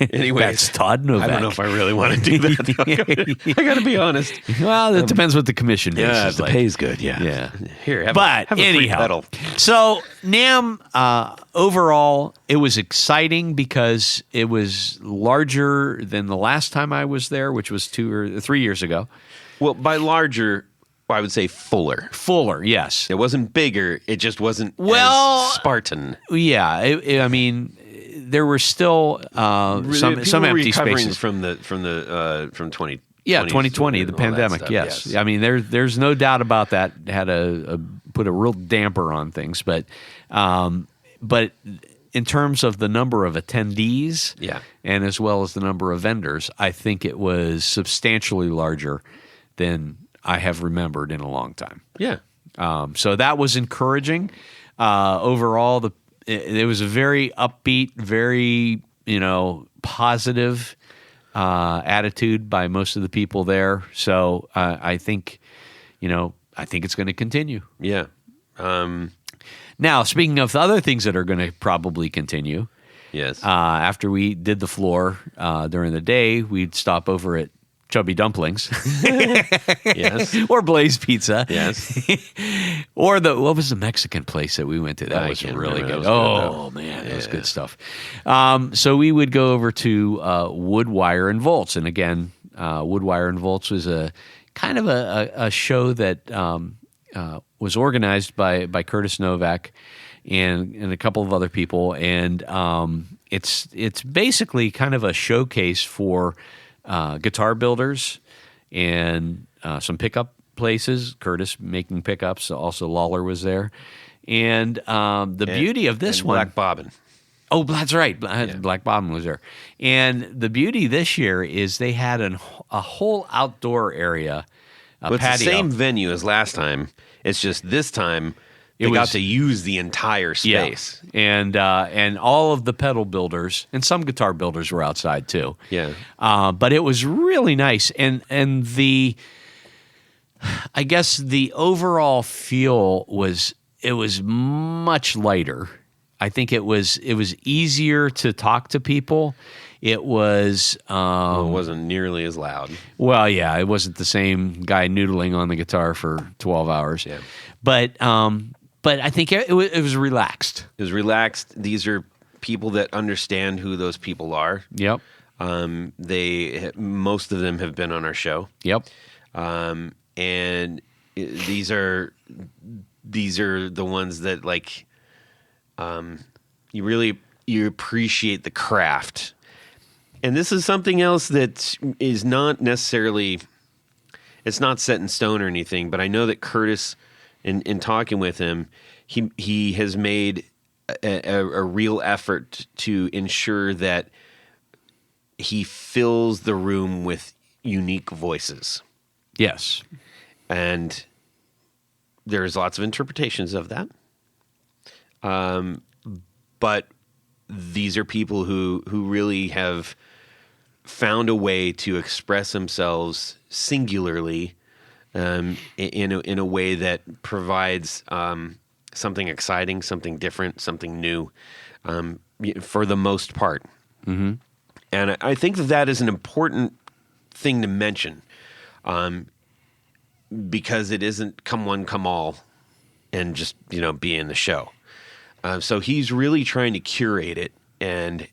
Anyways, that's Todd Novak. I don't know if I really want to do that. I got to be honest. Well, it depends what the commission is. Yeah, if the pay's good. Yeah. Here, have a free pedal. So NAMM, overall, it was exciting because it was larger than the last time I was there, which was 2 or 3 years ago. Well, by larger, I would say fuller. Fuller, yes. It wasn't bigger. It just wasn't as Spartan. Yeah, I mean, there were still some empty spaces from 2020. Yeah, 2020, the pandemic. Stuff, yes, I mean there's no doubt about that. Had put a real damper on things, but but in terms of the number of attendees, Yeah. and as well as the number of vendors, I think it was substantially larger than I have remembered in a long time. Yeah. So that was encouraging. Overall, it was a very upbeat, very positive attitude by most of the people there. So I think it's going to continue. Yeah. Now, speaking of other things that are going to probably continue, Yes. after we did the floor during the day, we'd stop over at Chubby Dumplings. Yes. Or Blaze Pizza. Yes. Or what was the Mexican place that we went to? That I was can't really remember. good. That was good, Oh, man, that was Yeah. good stuff. So we would go over to Woodwire and Volts. And again, Woodwire and Volts was a kind of a show that was organized by Curtis Novak and a couple of other people. And it's basically kind of a showcase for guitar builders and some pickup places. Curtis making pickups. Also, Lawler was there. And the beauty of this one... Black Bobbin. Oh, that's right. Black Bobbin was there. And the beauty this year is they had a whole outdoor area, Well, it's patio. the same venue as last time. It's just this time they got to use the entire space. Yeah. And all of the pedal builders and some guitar builders were outside too. Yeah. But it was really nice. And I guess the overall feel was much lighter. I think it was easier to talk to people. It was Well, it wasn't nearly as loud. well, yeah, it wasn't the same guy noodling on the guitar for 12 hours. Yeah. But I think it was relaxed. It was relaxed. These are people that understand who those people are. Yep. Most of them have been on our show. Yep. And these are the ones that like you appreciate the craft. And this is something else that is not necessarily, it's not set in stone or anything, but I know that Curtis, in talking with him, he has made a real effort to ensure that he fills the room with unique voices. Yes. And there's lots of interpretations of that. But these are people who really have found a way to express themselves singularly in a way that provides something exciting, something different, something new for the most part. Mm-hmm. And I think that is an important thing to mention because it isn't come one, come all and just, be in the show. So he's really trying to curate it and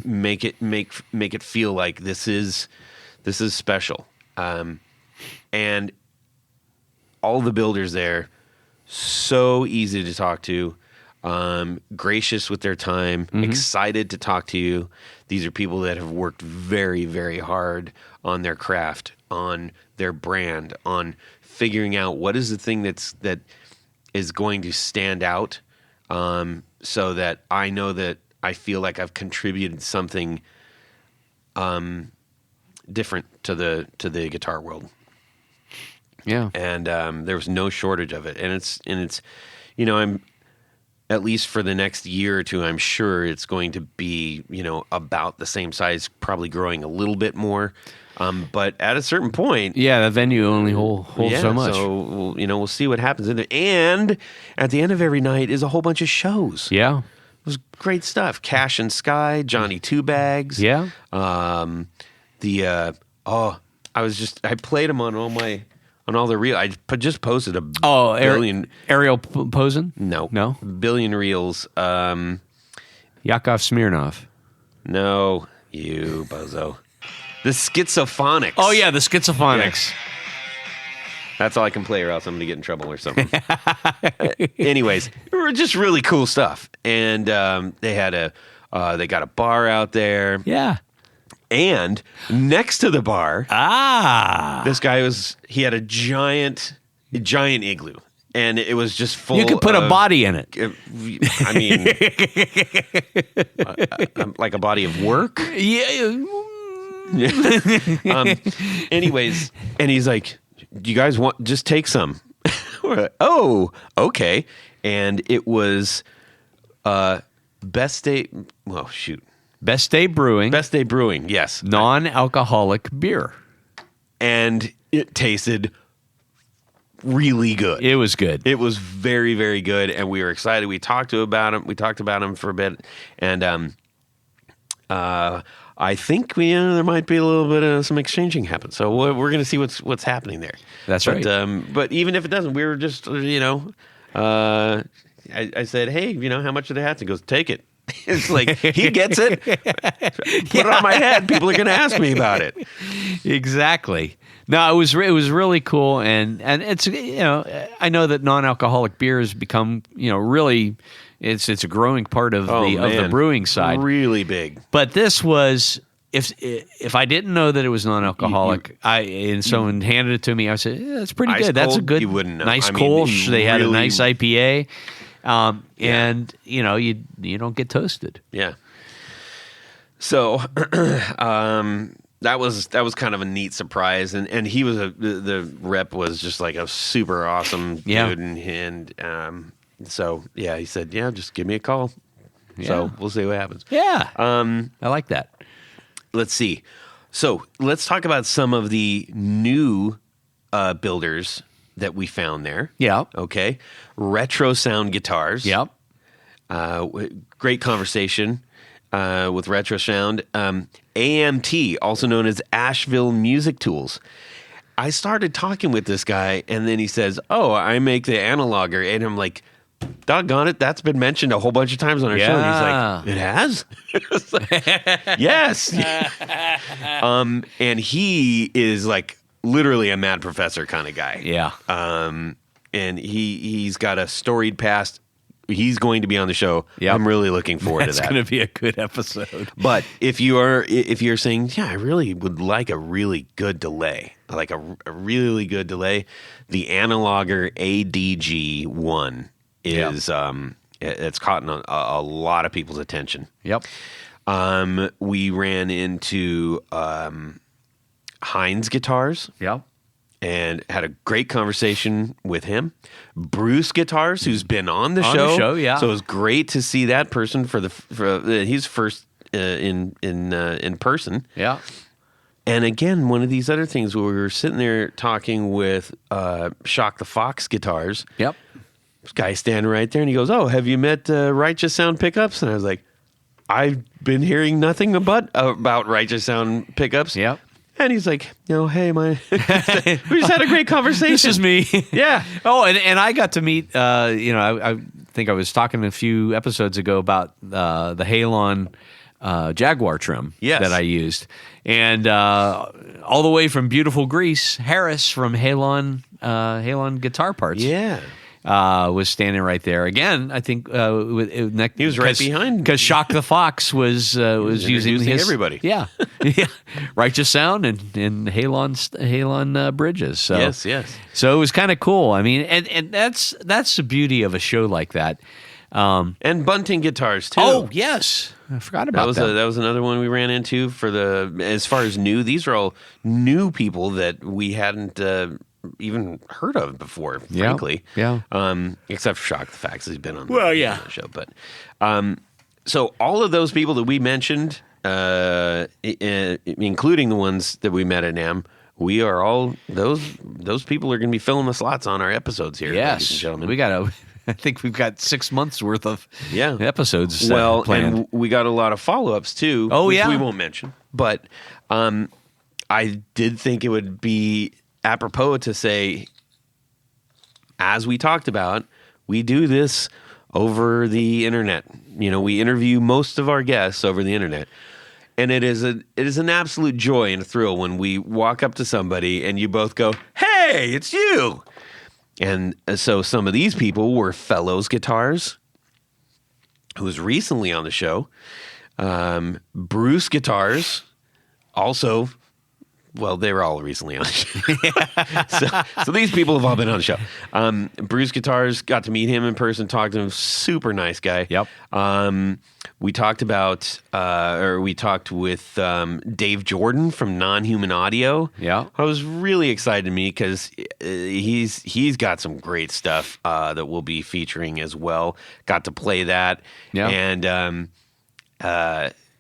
make it feel like this is special. And all the builders there, so easy to talk to, gracious with their time, excited to talk to you. These are people that have worked very, very hard on their craft, on their brand, on figuring out what is the thing that is going to stand out, so that I know that I feel like I've contributed something different to the guitar world. Yeah. And there was no shortage of it. And it's I'm at least for the next year or two, I'm sure it's going to be, about the same size, probably growing a little bit more. But at a certain point, Yeah, the venue only holds so much. So we'll see what happens in there. And at the end of every night is a whole bunch of shows. Yeah. It was great stuff. Cash and Sky, Johnny Two Bags. Yeah. I played them on all the reels. I just posted a billion. Ariel Posen? No. Billion reels. Yakov Smirnov. No, you bozo. The Schizophonics. Oh, yeah, the Schizophonics. Yeah. That's all I can play, or else I'm going to get in trouble or something. Anyways, they were just really cool stuff. And they got a bar out there. Yeah. And next to the bar, Ah. this guy he had a giant igloo. and it was just full. You could put a body in it. I mean, like a body of work. Yeah. Anyways, and he's like, "Do you guys want? Just take some." We're like, oh, okay. And it was Best Day. Well, shoot. Best Day Brewing. Best Day Brewing. Yes. Non-alcoholic beer. And it tasted really good. It was good. It was very, very good, and we were excited. We talked about him. We talked about him for a bit, and I think there might be a little bit of some exchanging happen. So we're going to see what's happening there. That's right. But even if it doesn't, we were just I said, hey, how much did it have? He goes, take it. It's like he gets it. Put it on my head. People are going to ask me about it. Exactly. No, it was really cool, and it's I know that non-alcoholic beer has become really it's a growing part of the brewing side, really big. But this was if I didn't know that it was non-alcoholic, and someone handed it to me, I said, yeah, that's pretty Ice good. That's a cold, good, you wouldn't know. nice I mean, Kolsch. They had a really- nice IPA, and you don't get toasted. Yeah. So that was kind of a neat surprise, and he was the rep was just like a super awesome dude, and so yeah, he said, yeah, just give me a call. Yeah. So we'll see what happens. Yeah, I like that. Let's see. So let's talk about some of the new builders that we found there. Yeah. Okay. Retro Sound Guitars. Yep. Great conversation with Retro Sound. AMT, also known as Asheville Music Tools. I started talking with this guy, and then he says, oh, I make the analoger. And I'm like, doggone it, that's been mentioned a whole bunch of times on our show. And he's like, it has? It's like, yes. And he is like literally a mad professor kind of guy. Yeah. And he's got a storied past. He's going to be on the show. Yep. I'm really looking forward to that. It's going to be a good episode. But if you're saying, yeah, I really would like a really good delay, like a really good delay, the Analoger ADG1 is it's caught a lot of people's attention. Yep. We ran into Heinz Guitars. Yep. And had a great conversation with him. Bruce Guitars, who's been on the On show. the show, yeah. So it was great to see that person for he's first in person. Yeah. And again, one of these other things where we were sitting there talking with Shock the Fox Guitars. Yep. This guy standing right there, and he goes, "Oh, have you met Righteous Sound Pickups?" And I was like, "I've been hearing nothing about Righteous Sound Pickups." Yep. And he's like, hey, we just had a great conversation. This is me. Yeah. Oh, and I got to meet, I think I was talking a few episodes ago about the Halon Jaguar trim that I used. And all the way from beautiful Greece, Harris from Halon Guitar Parts. Yeah. Was standing right there again. I think he was right behind because Shock the Fox was using his everybody. Yeah, yeah, Righteous Sound and Halon bridges. So yes. So it was kind of cool. I mean, and that's the beauty of a show like that. And Bunting Guitars too. Oh yes, I forgot about that. That was another one we ran into for as far as new. These are all new people that we hadn't even heard of before, frankly. Yeah. Except for Shock the Facts, he's been on the show. But so all of those people that we mentioned, including the ones that we met at NAMM, we are all those people are going to be filling the slots on our episodes here, ladies and gentlemen. I think we've got 6 months worth of episodes. Planned. And we got a lot of follow-ups too. Oh, which yeah. we won't mention. But I did think it would be apropos to say, as we talked about, we do this over the internet. We interview most of our guests over the internet. And it is an absolute joy and a thrill when we walk up to somebody and you both go, "Hey, it's you." And so some of these people were Fellows Guitars, who was recently on the show. Bruce Guitars, also well, they were all recently on the show. So these people have all been on the show. Bruce Guitars, got to meet him in person, talked to him. Super nice guy. Yep. We talked with Dave Jordan from Non-Human Audio. Yeah. I was really excited to meet because he's got some great stuff that we'll be featuring as well. Got to play that. Yeah. And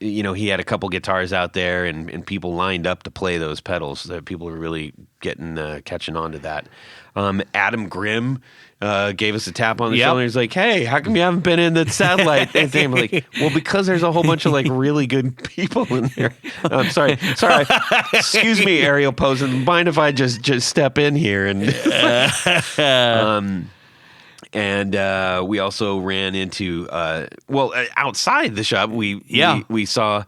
he had a couple guitars out there, and people lined up to play those pedals. People are really catching on to that. Adam Grimm gave us a tap on the shoulder. He's like, "Hey, how come you haven't been in the satellite thing?" I'm like, "Well, because there's a whole bunch of like really good people in there." I'm sorry. Excuse me, Ariel Posen. Mind if I just step in here and. And we also ran into outside the shop. We saw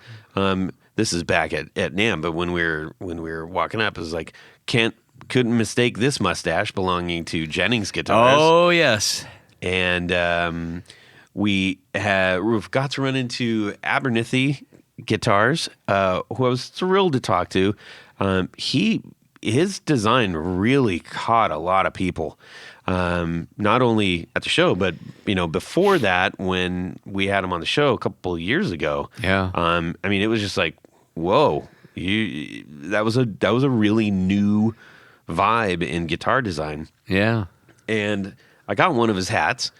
this is back at NAMM, but when we were walking up, it was like couldn't mistake this mustache belonging to Jennings Guitars. Oh yes, and we've got to run into Abernethy Guitars, who I was thrilled to talk to. His design really caught a lot of people. Not only at the show, but before that, when we had him on the show a couple of years ago. Yeah. I mean, it was just like, whoa, that was a really new vibe in guitar design. Yeah. And I got one of his hats,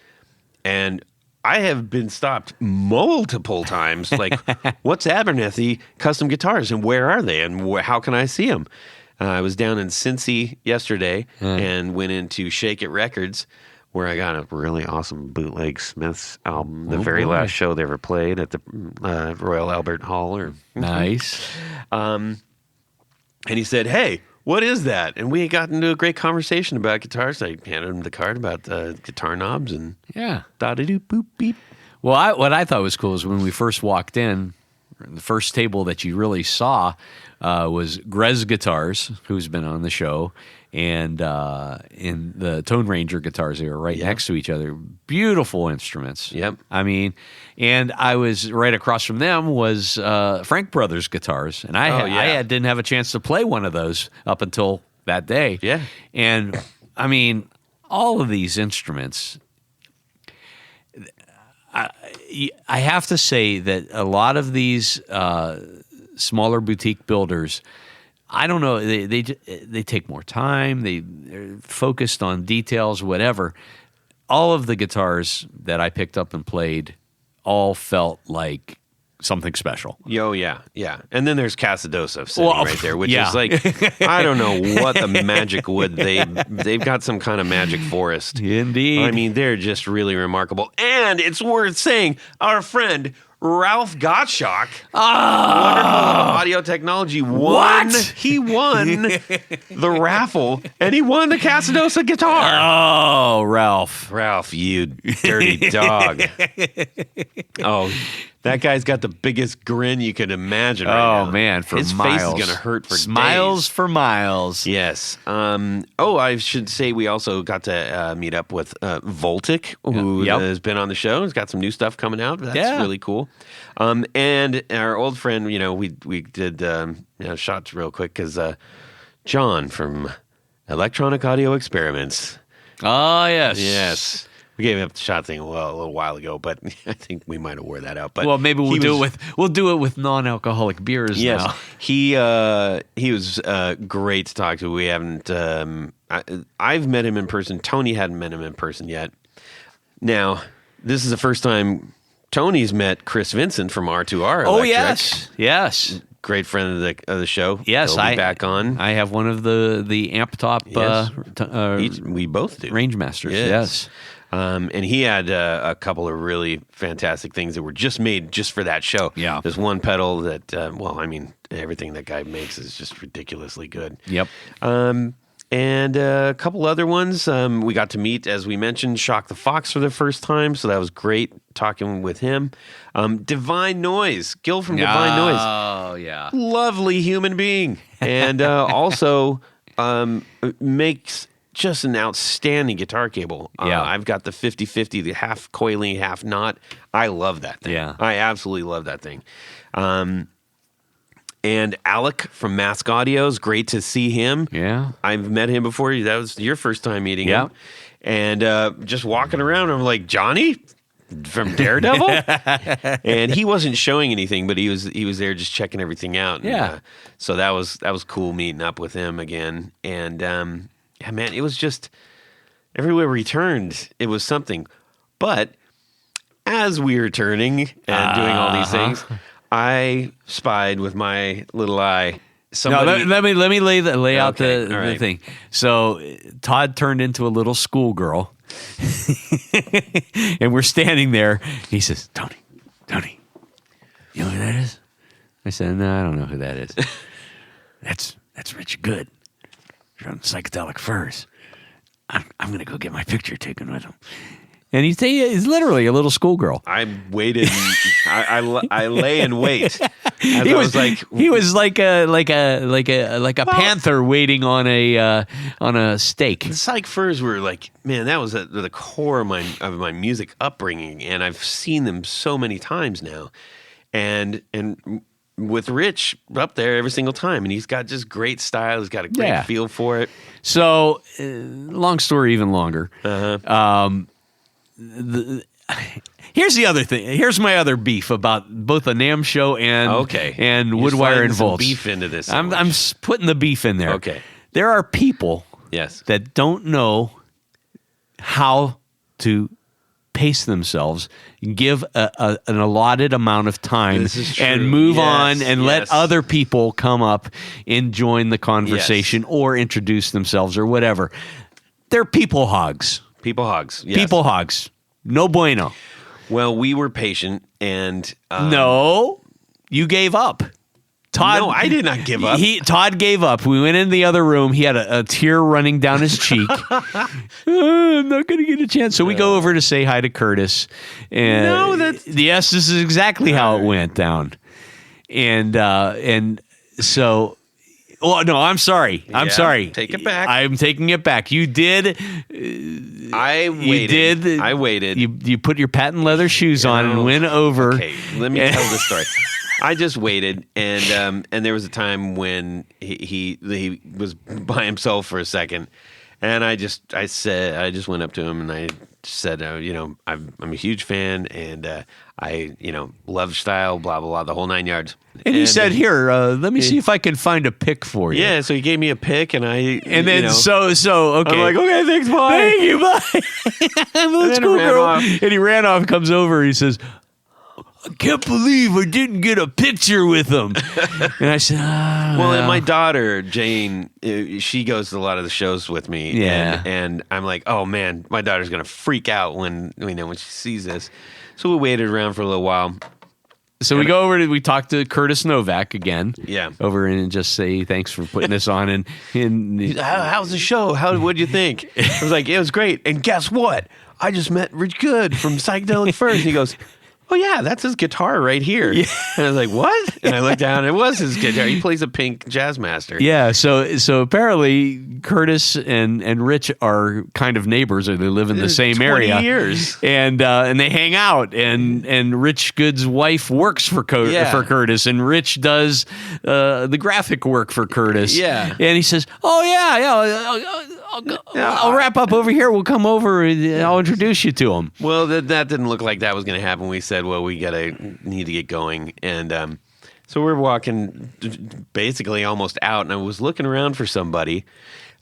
and I have been stopped multiple times. Like, what's Abernethy Custom Guitars, and where are they, and how can I see them? I was down in Cincy yesterday and went into Shake It Records, where I got a really awesome bootleg Smiths album, the very last show they ever played at the Royal Albert Hall. Nice. And he said, "Hey, what is that?" And we got into a great conversation about guitars. I handed him the card about the guitar knobs and da-da-doo-boop beep. Well, what I thought was cool is when we first walked in, the first table that you really saw was Grez Guitars, who's been on the show, and in the Tone Ranger guitars. They were right next to each other. Beautiful instruments. Yep. I mean, and I was right across from them was Frank Brothers Guitars, and I didn't have a chance to play one of those up until that day. Yeah. And I mean, all of these instruments. I have to say that a lot of these smaller boutique builders, I don't know, they take more time. They're focused on details, whatever. All of the guitars that I picked up and played all felt like something special. Yeah. And then there's Casadosa sitting right there, which is like, I don't know what the magic wood. They've got some kind of magic forest. Indeed. I mean, they're just really remarkable. And it's worth saying, our friend Ralph Gottschalk, wonderful audio technology, won. What? He won the raffle, and he won the Casadosa guitar. Oh, Ralph. Ralph, you dirty dog. Oh, that guy's got the biggest grin you could imagine right now. Oh, man, for his miles. face is going to hurt for Smiles days. for miles. Yes. I should say we also got to meet up with Voltic, who has been on the show. He's got some new stuff coming out. That's really cool. And our old friend, we did shots real quick because John from Electronic Audio Experiments. Oh, yes. Yes. We gave him the shot thing a little while ago, but I think we might have wore that out. But maybe we'll do it with non-alcoholic beers now. He was great to talk to. We haven't. I've met him in person. Tony hadn't met him in person yet. Now, this is the first time Tony's met Chris Vincent from R2R. Oh Electric. yes. Great friend of the show. Yes, He'll be back on. I have one of the amp top. Yes. We both do. Range Masters. Yes. And he had a couple of really fantastic things that were just made just for that show. Yeah. There's one pedal that, everything that guy makes is just ridiculously good. Yep. And a couple other ones. We got to meet, as we mentioned, Shock the Fox for the first time, so that was great talking with him. Divine Noise, Gil from Divine Noise. Oh, yeah. Lovely human being. And also makes just an outstanding guitar cable. I've got the 50-50, the half coily, half knot. I love that thing. Yeah. I absolutely love that thing. And Alec from Mask Audios, great to see him. Yeah. I've met him before. That was your first time meeting him. And just walking around, I'm like, Johnny from Daredevil? And he wasn't showing anything, but he was there just checking everything out. And, so that was cool meeting up with him again. And yeah, man, it was just everywhere we turned, it was something. But as we were turning and doing all these things, I spied with my little eye. Somebody... No, let me lay out the thing. So Todd turned into a little schoolgirl, and we're standing there. He says, "Tony, you know who that is?" I said, "No, I don't know who that is." That's Rich Good from Psychedelic Furs. I'm gonna go get my picture taken with him. And he's literally a little schoolgirl. I waited. I lay in wait. He was like a panther waiting on a stake. The Psych Furs were like, man, that was at the core of my music upbringing, and I've seen them so many times now, and with Rich up there every single time, and he's got just great style. He's got a great feel for it. So, long story, even longer. Here's the other thing. Here's my other beef about both the NAMM show and Woodwire and Volts. Beef into this. I'm putting the beef in there. Okay. There are people that don't know how to pace themselves, give an allotted amount of time, and move on and let other people come up and join the conversation or introduce themselves or whatever. They're people hogs. People hogs. Yes. People hogs. No bueno. Well, we were patient and... no, you gave up. Todd, no, I did not give up. Todd gave up. We went in the other room. He had a tear running down his cheek. I'm not going to get a chance. So we go over to say hi to Curtis. And yes, this is exactly how it went down. And so... Oh, no, I'm sorry. I'm sorry. Take it back. I'm taking it back. You did. I waited. I waited. You put your patent leather shoes on and went over. Okay, let me tell the story. I just waited, and there was a time when he was by himself for a second, and I just went up to him and I said, I'm a huge fan, and I love style, blah blah blah, the whole 9 yards. And he said, "Here, let me see if I can find a pick for you." Yeah, so he gave me a pick, and okay. I'm like, okay, thanks, bye. Thank you, bye. Let's go, girl. And he ran off, comes over, he says, "I can't believe I didn't get a picture with him." And I said, well, and my daughter, Jane, she goes to a lot of the shows with me. Yeah. And I'm like, oh, man, my daughter's going to freak out when she sees this. So we waited around for a little while. So we go over we talk to Curtis Novak again. Yeah. Over and just say thanks for putting this on. And how's the show? What'd you think? I was like, it was great. And guess what? I just met Rich Good from Psychedelic Furs. He goes, oh, yeah, that's his guitar right here. Yeah. And I was like, what? And I looked down, it was his guitar. He plays a pink jazz master. Yeah, so apparently Curtis and Rich are kind of neighbors, or they live in the same 20 area. years. And they hang out, and Rich Good's wife works for Curtis, and Rich does the graphic work for Curtis. Yeah. And he says, oh, I'll wrap up over here. We'll come over and I'll introduce you to him. Well, that didn't look like that was going to happen. We said, well, we need to get going. And so we're walking basically almost out, and I was looking around for somebody.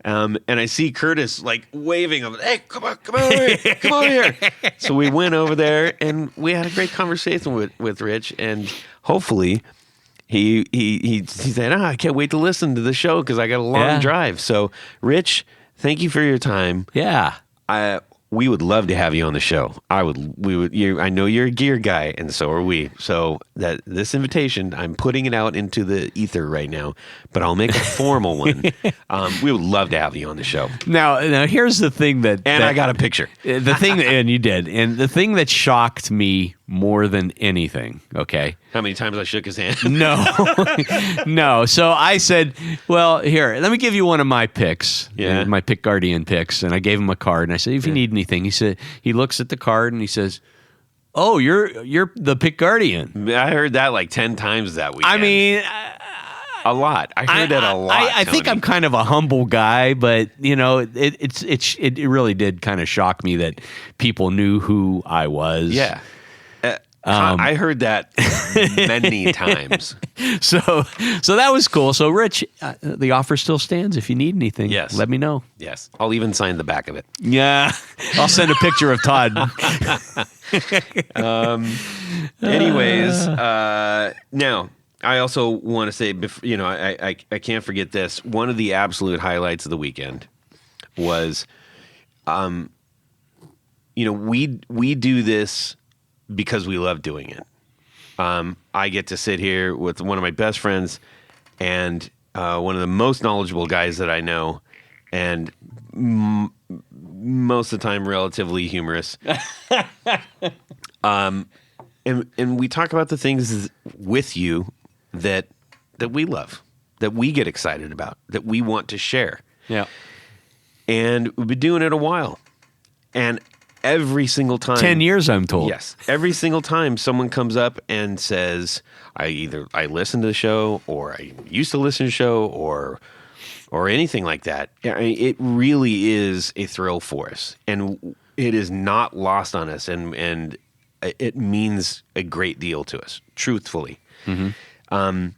And I see Curtis like waving him, hey, come over here, come over here. So we went over there, and we had a great conversation with Rich, and hopefully he said, I can't wait to listen to the show because I got a long drive. So, Rich, thank you for your time. Yeah. We would love to have you on the show. I know you're a gear guy, and so are we. So that this invitation, I'm putting it out into the ether right now, but I'll make a formal one. We would love to have you on the show. Now here's the thing I got a picture. The thing and you did, and the thing that shocked me more than anything. Okay. How many times I shook his hand? No. So I said, well, here, let me give you one of my picks. Yeah. My Pick Guardian picks. And I gave him a card, and I said, if you need anything, he looks at the card and he says, oh, you're the Pick Guardian. I heard that like 10 times that weekend. I mean, A lot. I heard that a lot. I think Tony. I'm kind of a humble guy, but it really did kind of shock me that people knew who I was. Yeah. I heard that many times. So that was cool. So Rich, the offer still stands. If you need anything, Yes. let me know. Yes. I'll even sign the back of it. Yeah, I'll send a picture of Todd. Anyways, now I also want to say, I can't forget this. One of the absolute highlights of the weekend was, we do this because we love doing it. I get to sit here with one of my best friends and one of the most knowledgeable guys that I know, and most of the time relatively humorous. And we talk about the things with you that we love, that we get excited about, that we want to share. Yeah. And we've been doing it a while. And every single time 10 years, I'm told. Yes. Every single time someone comes up and says, I listen to the show, or I used to listen to the show, or anything like that, it really is a thrill for us. And it is not lost on us, and it means a great deal to us, truthfully. Mm-hmm.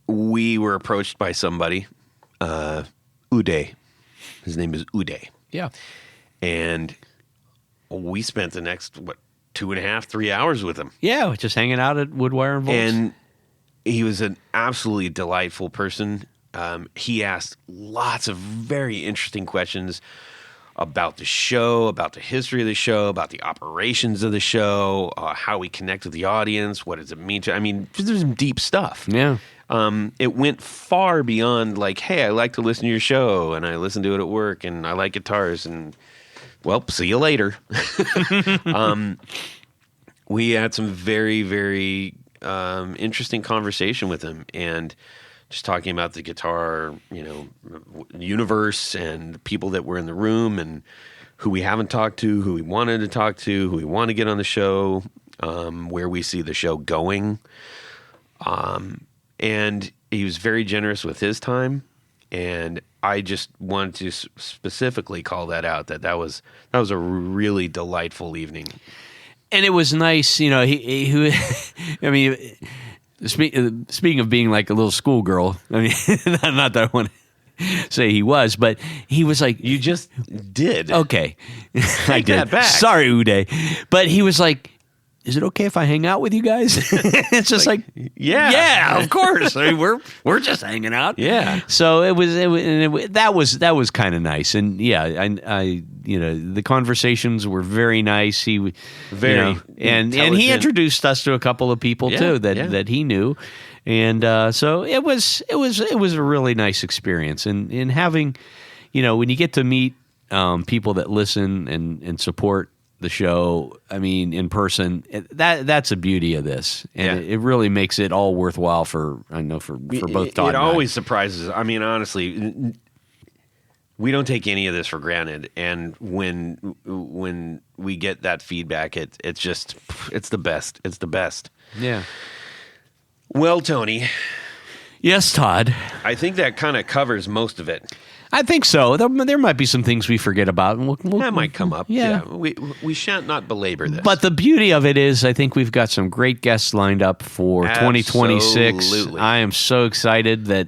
We were approached by somebody, Uday. His name is Uday. Yeah. And we spent the next, 2.5, 3 hours with him. Yeah, just hanging out at Woodwire and Volts. And he was an absolutely delightful person. He asked lots of very interesting questions about the show, about the history of the show, about the operations of the show, how we connect with the audience, what does it mean to... I mean, there's some deep stuff. Yeah. It went far beyond like, hey, I like to listen to your show, and I listen to it at work, and I like guitars, and... Well, see you later. We had some very, very interesting conversation with him, and just talking about the guitar, universe, and people that were in the room, and who we haven't talked to, who we wanted to talk to, who we want to get on the show, where we see the show going. And he was very generous with his time, and I just wanted to specifically call that out. That was a really delightful evening, and it was nice. He I mean, speaking of being like a little schoolgirl. I mean, not that I want to say he was, but he was like, you just did. Okay, I did. That back. Sorry, Uday, but he was like, is it okay if I hang out with you guys? It's just like yeah, of course. I mean, we're just hanging out. Yeah. So that was kind of nice, and yeah, I the conversations were very nice. He very and he introduced us to a couple of people too that he knew, and so it was a really nice experience, and having when you get to meet people that listen and support the show, I mean, in person, that's the beauty of this, and it really makes it all worthwhile for both Todd and I. It always surprises. I mean, honestly, we don't take any of this for granted, and when we get that feedback, it's the best. It's the best. Yeah. Well, Tony. Yes, Todd. I think that kind of covers most of it. I think so. There might be some things we forget about, and that might come up. Yeah. We shan't not belabor this. But the beauty of it is, I think we've got some great guests lined up for 2026. Absolutely. I am so excited that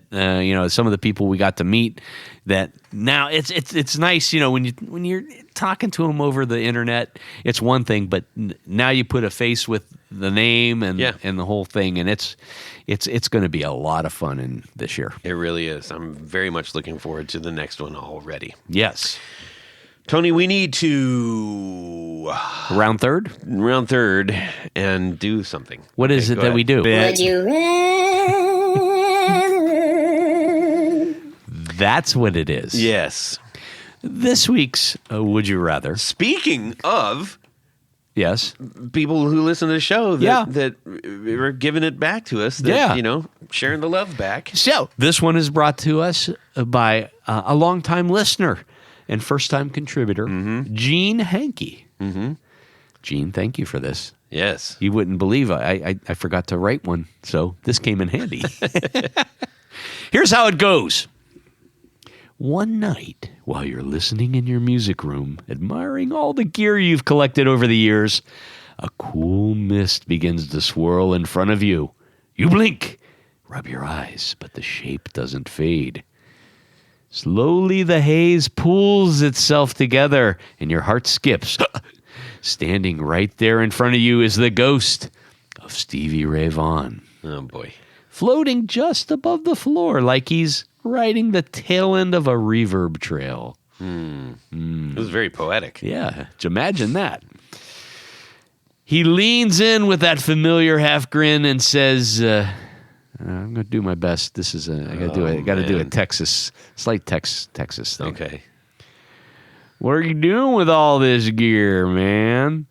some of the people we got to meet. That now it's nice, when you're talking to them over the internet, it's one thing, but now you put a face with the name and the whole thing, and it's going to be a lot of fun in this year. It really is. I'm very much looking forward to the next one already. Yes. Tony, we need to round third and do something. What is it that we do? Would you rather? That's what it is. Yes. This week's Would You Rather. Speaking of yes, people who listen to the show that are giving it back to us, sharing the love back. So this one is brought to us by a longtime listener and first-time contributor, Gene Hankey. Mm-hmm. Gene, thank you for this. Yes. You wouldn't believe I forgot to write one, so this came in handy. Here's how it goes. One night, while you're listening in your music room, admiring all the gear you've collected over the years, a cool mist begins to swirl in front of you. You blink, rub your eyes, but the shape doesn't fade. Slowly, the haze pulls itself together, and your heart skips. Standing right there in front of you is the ghost of Stevie Ray Vaughan. Oh, boy. Floating just above the floor like he's riding the tail end of a reverb trail. It was very poetic. Yeah, imagine that. He leans in with that familiar half grin and says, I'm going to do my best. This is I got to do a slight Texas thing. Okay. What are you doing with all this gear, man?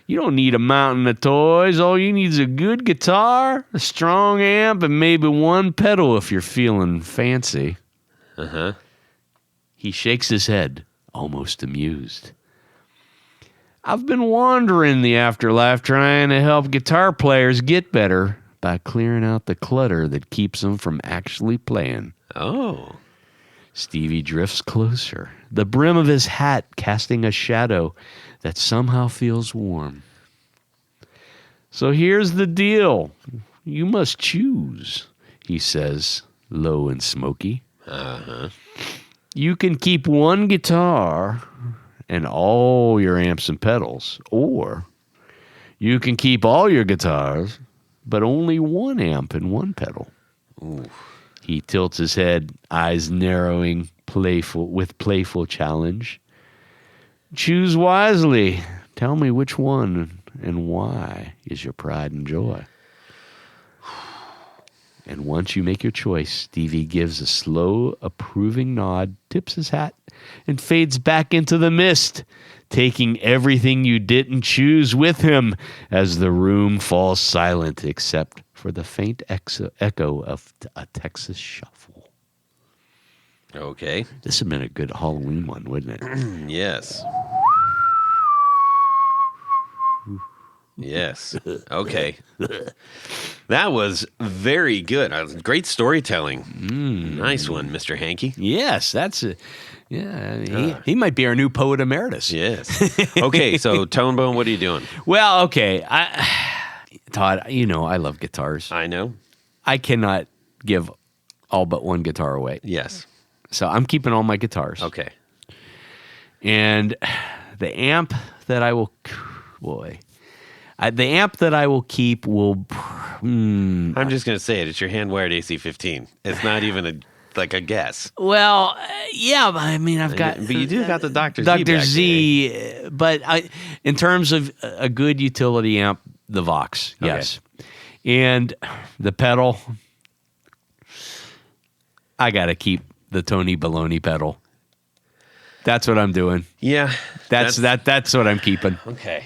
You don't need a mountain of toys. All you need is a good guitar, a strong amp, and maybe one pedal if you're feeling fancy. Uh-huh. He shakes his head, almost amused. I've been wandering the afterlife trying to help guitar players get better by clearing out the clutter that keeps them from actually playing. Oh. Stevie drifts closer, the brim of his hat casting a shadow that somehow feels warm. So here's the deal. You must choose, he says, low and smoky. Uh-huh. You can keep one guitar and all your amps and pedals, or you can keep all your guitars, but only one amp and one pedal. Ooh. He tilts his head, eyes narrowing, playful challenge. Choose wisely. Tell me which one and why is your pride and joy. And once you make your choice, Stevie gives a slow, approving nod, tips his hat, and fades back into the mist, taking everything you didn't choose with him as the room falls silent except for the faint echo of a Texas shuffle. Okay. This would have been a good Halloween one, wouldn't it? Yes. Yes. Okay. That was very good. Great storytelling. Nice one, Mr. Hanky. Yes, that's it. Yeah, he might be our new poet emeritus. Yes. Okay, so Tone Bone, what are you doing? Well, okay. Todd, you know I love guitars. I know. I cannot give all but one guitar away. Yes. So I'm keeping all my guitars. Okay. And the amp that I will... the amp that I will keep will... I'm just going to say it. It's your hand-wired AC-15. It's not even a guess. Well, yeah, I mean, I've got... But you do got the Dr. Z Dr. back Z, there. but in terms of a good utility amp, the Vox, yes. And the pedal, I got to keep the Tony Baloney pedal. That's what I'm doing. Yeah. That's what I'm keeping. Okay.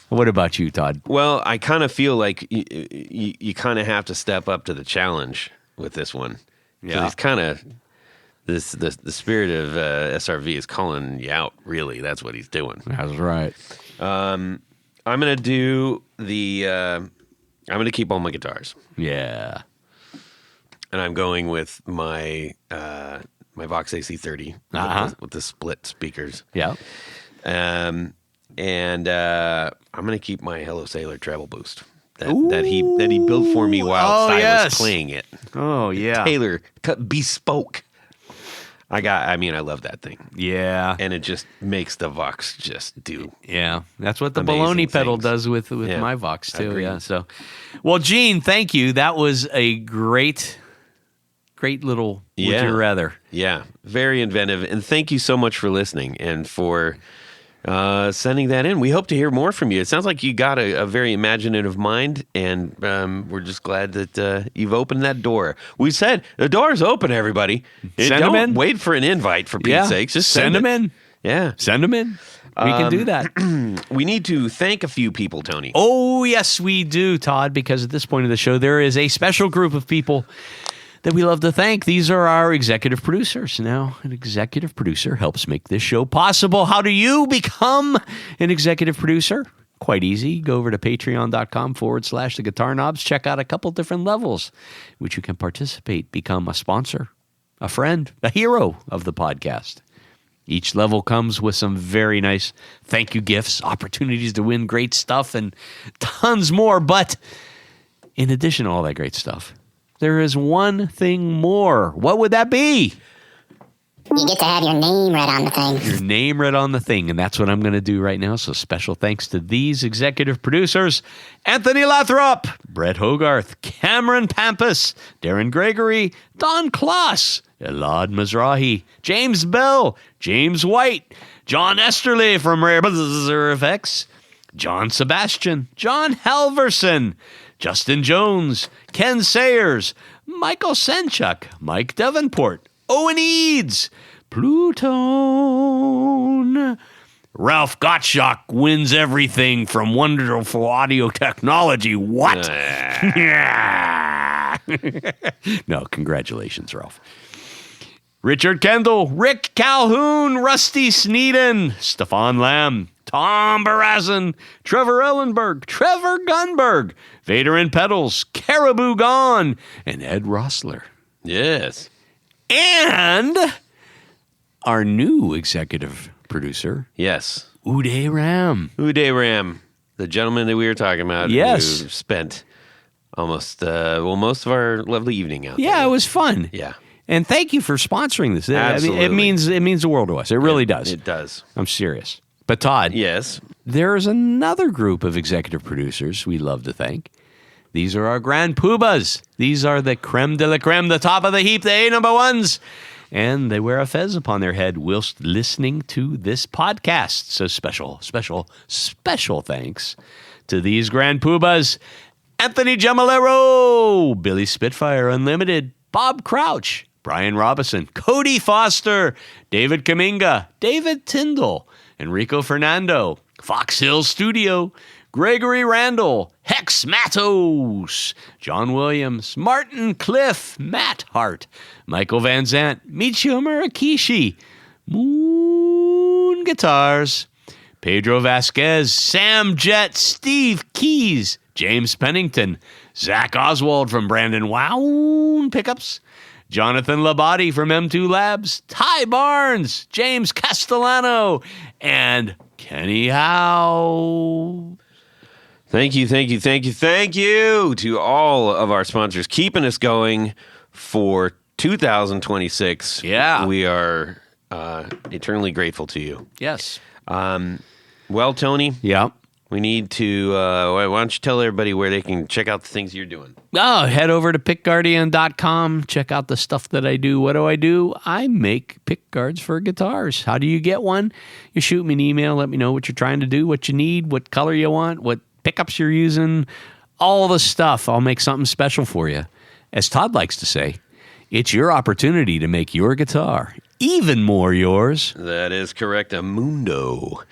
What about you, Todd? Well, I kind of feel like you kind of have to step up to the challenge with this one. Yeah. It's kind of the spirit of SRV is calling you out. Really, that's what he's doing. That's right. I'm gonna do I'm gonna keep all my guitars. Yeah. And I'm going with my my Vox AC30 with the split speakers. Yeah. And I'm gonna keep my Hello Sailor treble boost that he built for me while I was playing it. Oh yeah, Taylor bespoke. I love that thing. Yeah, and it just makes the Vox just do. Yeah, that's what the amazing baloney pedal things. does with my Vox too. Agreed. Yeah. So, well, Gene, thank you. That was a great little would you rather. Yeah, very inventive, and thank you so much for listening and for sending that in. We hope to hear more from you. It sounds like you got a very imaginative mind, and we're just glad that you've opened that door. We said the door's open, everybody. Send Don't them in. wait for an invite, for Pete's sakes. Just send them in. Yeah. Send them in. We can do that. We need to thank a few people, Tony. Oh, yes, we do, Todd, because at this point of the show, there is a special group of people that we love to thank. These are our executive producers. Now, an executive producer helps make this show possible. How do you become an executive producer? quite easy. Go over to patreon.com/the Guitar Knobs. Check out a couple different levels which you can participate, become a sponsor, a friend, a hero of the podcast. Each level comes with some very nice thank you gifts, opportunities to win great stuff, and tons more. But in addition to all that great stuff, there is one thing more. What would that be? You get to have your name read on the thing. Your name read on the thing, and that's what I'm going to do right now. So special thanks to these executive producers: Anthony Lathrop, Brett Hogarth, Cameron Pampas, Darren Gregory, Don Kloss, Elad Mizrahi, James Bell, James White, John Esterly from Rare Buzzer Effects, John Sebastian, John Halverson, Justin Jones, Ken Sayers, Michael Senchuk, Mike Davenport, Owen Eads, Pluton, Ralph Gottschalk wins everything from wonderful audio technology. What? No, congratulations, Ralph. Richard Kendall, Rick Calhoun, Rusty Sneeden, Stefan Lamb, Tom Barazin, Trevor Ellenberg, Trevor Gunberg, Vader and Pedals, Caribou Gone, and Ed Rossler. Yes. And our new executive producer, Yes. Uday Ram. Uday Ram, the gentleman that we were talking about. Yes. Who spent almost, most of our lovely evening out there. Yeah, it was fun. Yeah. And thank you for sponsoring this. Absolutely. I mean, it means the world to us. It really does. It does. I'm serious. But Todd, Yes. there's another group of executive producers we love to thank. These are our grand poobahs. These are the creme de la creme, the top of the heap, the A number ones. And they wear a fez upon their head whilst listening to this podcast. So special thanks to these grand poobahs: Anthony Gemalero, Billy Spitfire Unlimited, Bob Crouch, Brian Robinson, Cody Foster, David Kaminga, David Tyndall, Enrico Fernando, Fox Hill Studio, Gregory Randall, Hex Matos, John Williams, Martin Cliff, Matt Hart, Michael Van Zant, Michio Murakishi, Moon Guitars, Pedro Vasquez, Sam Jett, Steve Keys, James Pennington, Zach Oswald from Brandon Wow Pickups, Jonathan Labate from M2 Labs, Ty Barnes, James Castellano, and Kenny Howe. Thank you to all of our sponsors keeping us going for 2026. Yeah. We are eternally grateful to you. Yes. Well, Tony, Yeah. we need to, why don't you tell everybody where they can check out the things you're doing? Oh, head over to pickguardian.com. Check out the stuff that I do. What do? I make pick guards for guitars. How do you get one? You shoot me an email. Let me know what you're trying to do, what you need, what color you want, what pickups you're using, all the stuff. I'll make something special for you. As Todd likes to say, it's your opportunity to make your guitar even more yours. That is correct, Amundo.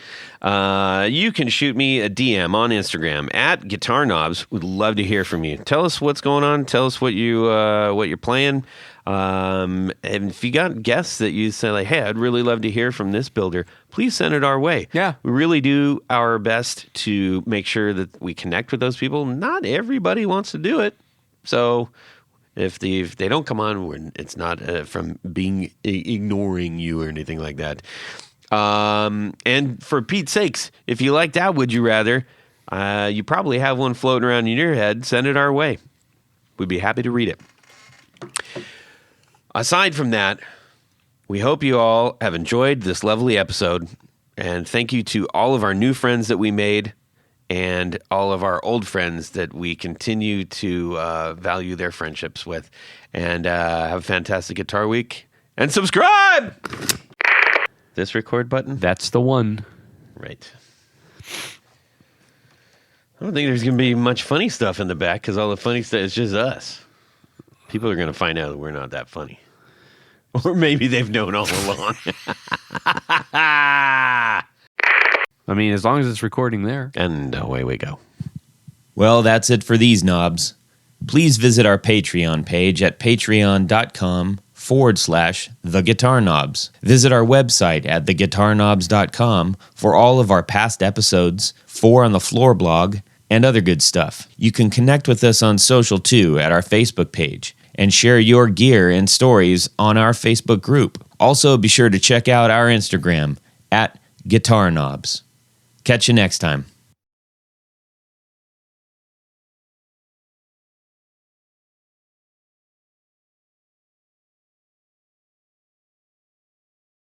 You can shoot me a DM on Instagram at Guitar Knobs. Would love to hear from you. Tell us what's going on. Tell us what you're playing. And if you got guests that you say like, hey, I'd really love to hear from this builder, please send it our way. Yeah. We really do our best to make sure that we connect with those people. Not everybody wants to do it. So if they don't come on, it's not from being ignoring you or anything like that. And for Pete's sakes, if you like that, would you rather? You probably have one floating around in your head. Send it our way. We'd be happy to read it. Aside from that, we hope you all have enjoyed this lovely episode. And thank you to all of our new friends that we made and all of our old friends that we continue to value their friendships with. And have a fantastic Guitar Week. And subscribe! This record button? That's the one. Right. I don't think there's going to be much funny stuff in the back because all the funny stuff is just us. People are going to find out that we're not that funny. Or maybe they've known all along. I mean, as long as it's recording there. And away we go. Well, that's it for these knobs. Please visit our Patreon page at patreon.com/ facebook.com/theguitarknobs. Visit our website at theguitarknobs.com for all of our past episodes, 4 on the Floor blog, and other good stuff. You can connect with us on social too at our Facebook page and share your gear and stories on our Facebook group. Also, be sure to check out our Instagram at Guitar Knobs. Catch you next time.